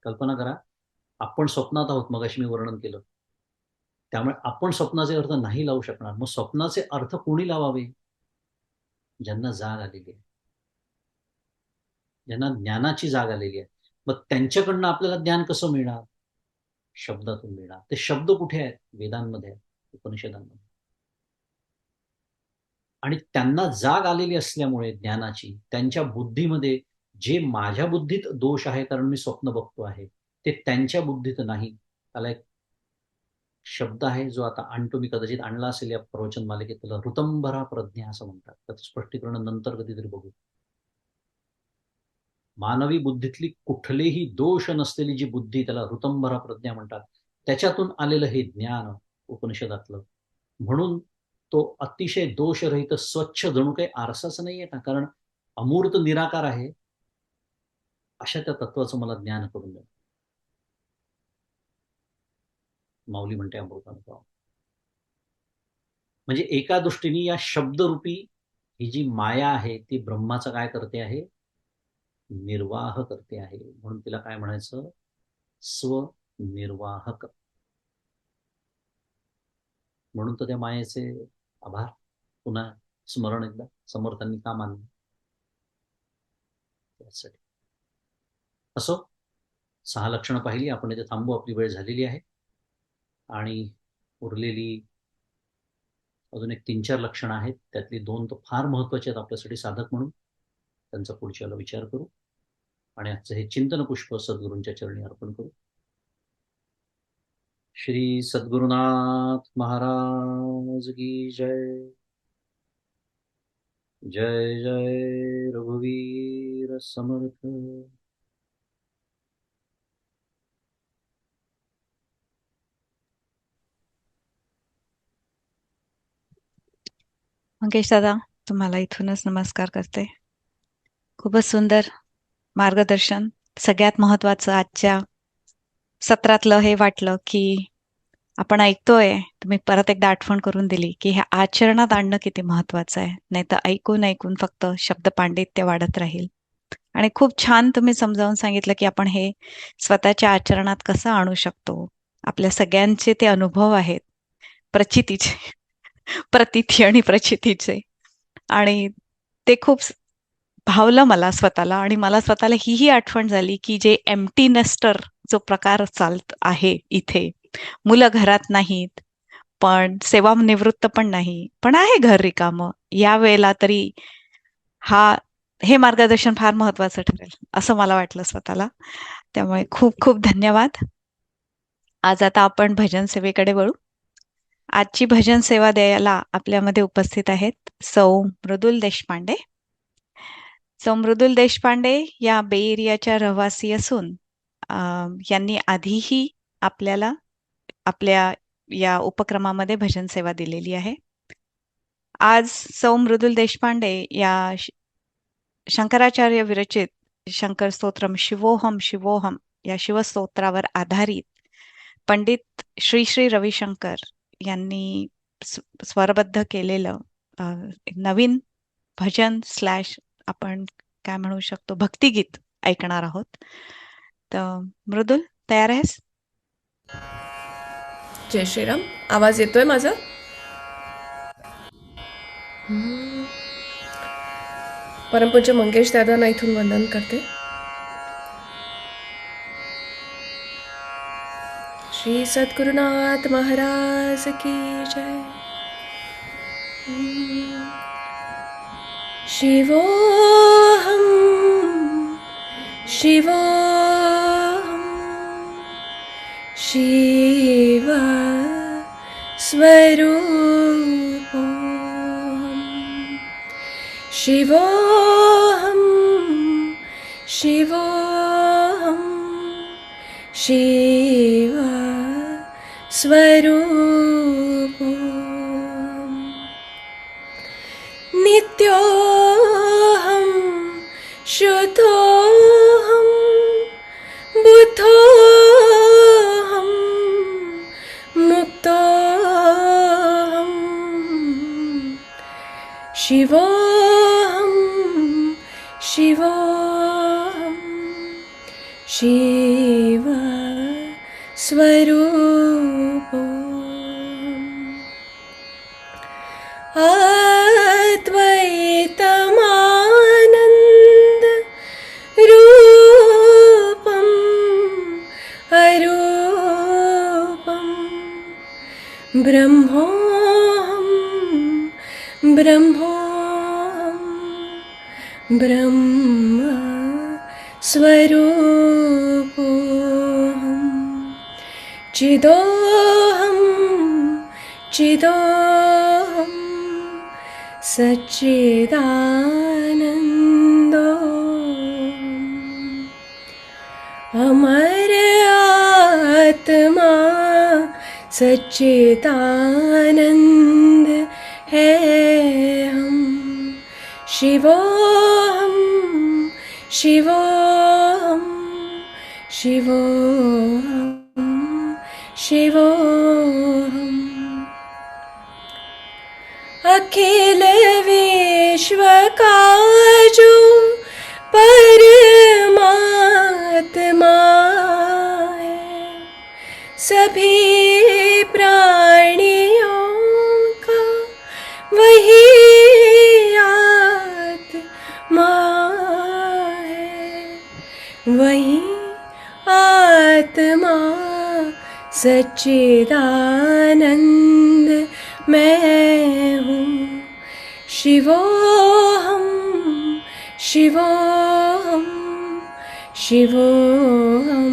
कल्पना करा, आपण स्वप्नात आहोत, मगाशी मी वर्णन केलं. त्यामुळे आपण स्वप्नाचे अर्थ नाही लावू शकणार. मग स्वप्नाचे अर्थ कोणी लावावे? ज्यांना जाग आलेली आहे, ज्यांना ज्ञानाची जाग आलेली आहे. मग त्यांच्याकडनं आपल्याला ज्ञान कसं मिळणार? शब्दातून मिळणार. ते शब्द कुठे आहेत? वेदांमध्ये आहेत, उपनिषदांमध्ये. आणि त्यांना जाग आलेली असल्यामुळे ज्ञानाची, त्यांच्या बुद्धीमध्ये जे माझ्या बुद्धीत दोष आहे कारण मी स्वप्न बघतो आहे, ते त्यांच्या बुद्धीत नाही. त्याला एक शब्द आहे जो आता आणतो मी, कदाचित आणला असेल या प्रवचन मालिकेत, त्याला ऋतंभरा प्रज्ञा असं म्हणतात. त्याचं स्पष्टीकरण नंतर कधीतरी बघू. मानवी बुद्धीतली कुठलेही दोष नसलेली जी बुद्धी, त्याला ऋतंभरा प्रज्ञा म्हणतात. त्याच्यातून आलेलं हे ज्ञान उपनिषदातलं, म्हणून तो अतिशय दोषरहित स्वच्छ, जणू काही आरसाच नाहीये का, कारण अमूर्त निराकार आहे, अशा त्या तत्वाचं मला ज्ञान करून द्या. माऊली म्हणते अमृतानुभव. म्हणजे एका दृष्टीने या शब्दरूपी ही जी माया आहे ती ब्रह्माचा काय करते आहे? निर्वाह करते आहे. म्हणून तिला काय म्हणायचं? स्वनिर्वाहक. म्हणून तर त्या मायेचे आभार. पुन्हा स्मरण एकदा समर्थांनी का मानलं त्यासाठी. असो, 6 लक्षणं पाहिली आपण, इथे थांबू, आपली वेळ झालेली आहे. आणि उरलेली अजून एक 3-4 लक्षणं आहेत, त्यातली 2 तर फार महत्वाची आहेत आपल्यासाठी साधक म्हणून. त्यांचा पुढच्याला विचार करू. आणि आजचं हे चिंतन पुष्प सद्गुरूंच्या चरणी अर्पण करू. श्री सद्गुरुनाथ महाराज की जय. जय जय रघुवीर समर्थ. मंगेश दादा, तुम्हाला इथूनच नमस्कार करते. खूपच सुंदर मार्गदर्शन. सगळ्यात महत्वाचं आजच्या सत्रातलं हे वाटलं की आपण ऐकतोय, तुम्ही परत एकदा आठवण करून दिली की हे आचरणात आणणं किती महत्वाचं आहे. नाही तर ऐकून ऐकून फक्त शब्द पांडित्य वाढत राहील. आणि खूप छान तुम्ही समजावून सांगितलं की आपण हे स्वतःच्या आचरणात कसं आणू शकतो. आपल्या सगळ्यांचे ते अनुभव आहेत प्रचितीचे, प्रतीती आणि प्रचितीचे. आणि ते खूप भावलं मला स्वतःला. आणि मला स्वतःला हीही आठवण झाली की जे एम्प्टी नेस्टर जो प्रकार चालत आहे इथे, मुलं घरात नाहीत, पण सेवानिवृत्त पण नाही, पण आहे घर रिकामं, या वेळेला तरी हे मार्गदर्शन फार महत्वाचं ठरेल असं मला वाटलं स्वतःला. त्यामुळे खूप खूप धन्यवाद. आज आता आपण भजन सेवेकडे वळू. आजची भजन सेवा द्यायला आपल्यामध्ये उपस्थित आहेत सौ मृदुल देशपांडे. सौ मृदुल देशपांडे या बे एरियाच्या रहिवासी असून यांनी आधीही आपल्याला आपल्या या उपक्रमामध्ये भजन सेवा दिलेली आहे. आज सौ मृदुल देशपांडे या शंकराचार्य विरचित शंकर स्तोत्रम शिवोहम शिवोहम या शिवस्तोत्रावर आधारित पंडित श्री श्री रविशंकर यांनी स्वरबद्ध केलेलं नवीन भजन स्लॅश आपण काय म्हणू शकतो भक्तिगीत ऐकणार आहोत. तर मृदुल, तयार आहेस? जय श्रीराम. आवाज येतोय माझा? परमपूज्य मंगेश दादांना इथून वंदन करते. श्री सद्गुरुनाथ महाराज की जय. शिवोहम शिवोहम शिव स्वरूपम शिवोहम शिवोहम शिव स्वरूपम नित्योहम शुद्धोहम बुद्धोहम मुक्तोहम शिवोहम शिवोहम शिव स्वरूपम अद्वैतमानन्द रूपम अरूपम ब्रह्मोहम ब्रह्मोहम ब्रह्म स्वरूपोहम चिदोहम चिदोहम सच्चिदानन्दो अमर आत्मा सच्चिदानंद है हम. शिवोहम शिवोहम शिवोहम शिवोहम अखिल विश्व का जो परमात्मा है सभी प्राणियों का वही आत्मा है. वही आत्मा सच्चिदानंद मैं हूँ. शिवोहम शिवोहम शिवोऽहं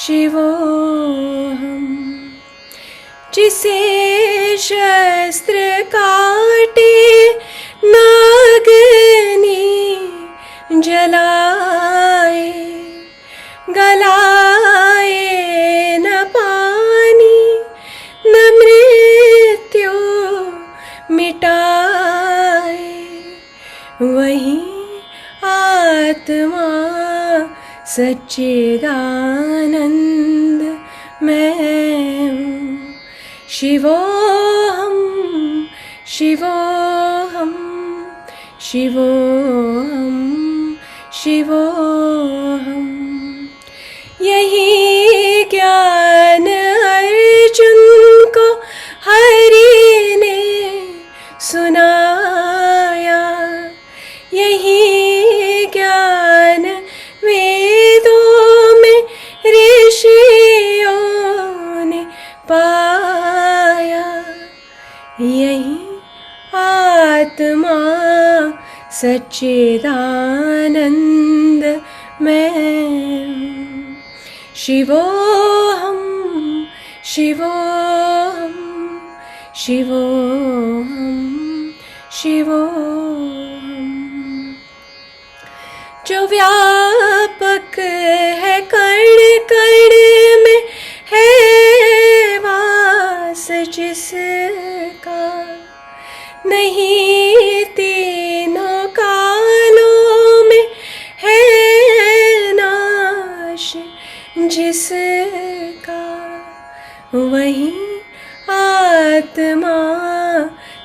शिवोऽहम् जिसे शस्त्र काटे नागनी जलाए, गलाए न पानी न मृत्यु मिटाए, वही आत्मा सच्चिदानंद मैं हूँ। शिवोऽहं शिवोऽहं शिवोऽहं शिवोऽहम् यही ज्ञान अर्जुन को हरि ने सुनाया, यही ज्ञान वेदों में ऋषियों ने पाया, यही आत्मा सच्चिदानंद मैं हूँ। शिवोऽहं शिवोऽहं शिवोऽहं शिवोऽहम् जो व्यापक है कण कण में, है वास जिसका, नहीं तीनों कालों में है नाश जिसका, वही आत्मा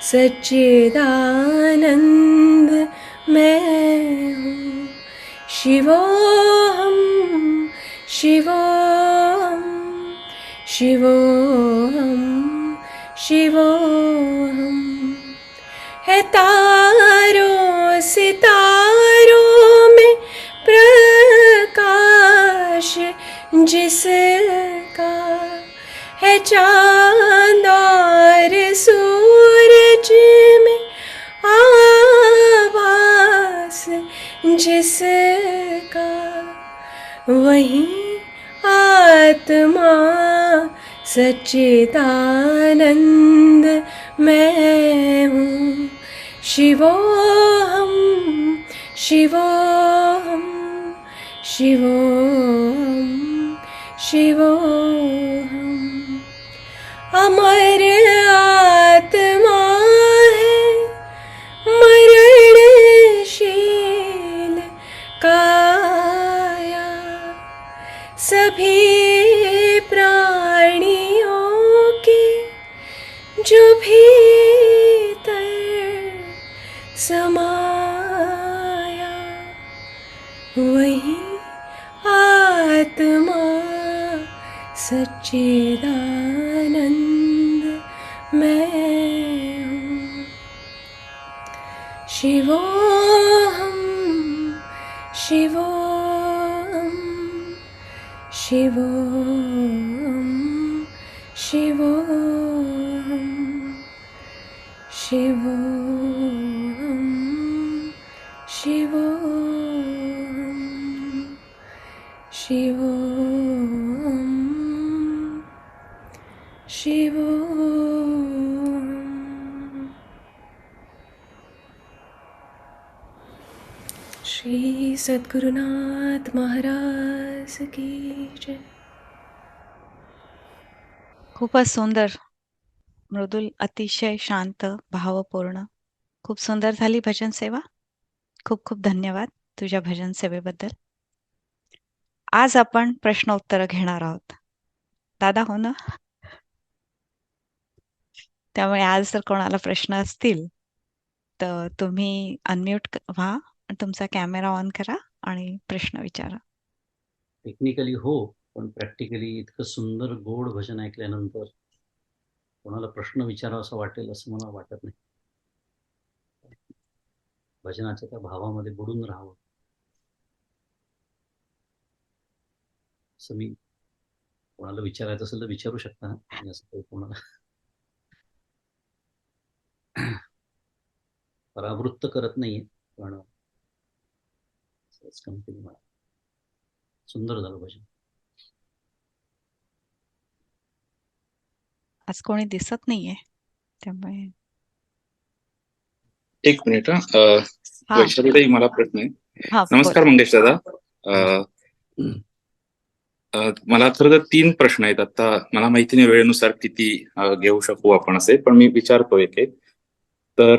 सच्चिदानंद मैं हूँ। शिवोऽहं शिवोऽहं शिवोऽहं शिवोऽहम् है तारों सितारों में प्रकाश जिसका, है चाँद और सूरज में आभास जिसका, वही आत्मा सच्चिदानंद मैं हूँ। शिवोऽहं शिवोऽहं शिवोऽहं शिवोऽहम् अमर आत्मा है मरणशील काया, सभी प्राणियों के जो भीतर समाया, वही आत्मा सच्चिदानंद मैं हूँ। शिवोऽहं शिवोऽहं शिवोऽहं शिवोऽहं शिवोऽहं शिवोऽहं शिवोऽहं शिवोऽहम्। श्री सद्गुरुनाथ महाराज की जय। खूपच सुंदर, मृदुल, अतिशय शांत, भावपूर्ण. खूप सुंदर झाली भजन सेवा. खूप खूप धन्यवाद तुझ्या भजन सेवेबद्दल. आज आपण प्रश्न उत्तर घेणार आहोत. दादा, हो ना? त्यामुळे आज जर कोणाला प्रश्न असतील तर तुम्ही अनम्यूट व्हा, तुमचा कॅमेरा ऑन करा आणि प्रश्न विचारा. टेक्निकली हो, पण प्रॅक्टिकली इतकं सुंदर गोड भजन ऐकल्यानंतर कोणाला प्रश्न विचारावा असं वाटेल असं मला वाटत नाही. भजनाच्या त्या भावामध्ये बुडून राहावं असं मी कोणाला विचारायचं असेल तर विचारू शकता. मी असं काही कोणाला परावृत्त करत नाहीये, पण कंपनी मला सुंदर झालं भजन. आज कोणी दिसत नाहीये त्यामुळे एक मिनिट हा वैशालीताई, मला प्रश्न आहे. हा नमस्कार बोला. मंगेश दादा. मला खरं तर 3 प्रश्न आहेत. आता मला माहिती नाही वेळेनुसार किती घेऊ शकू आपण असे, पण मी विचारतो एक एक.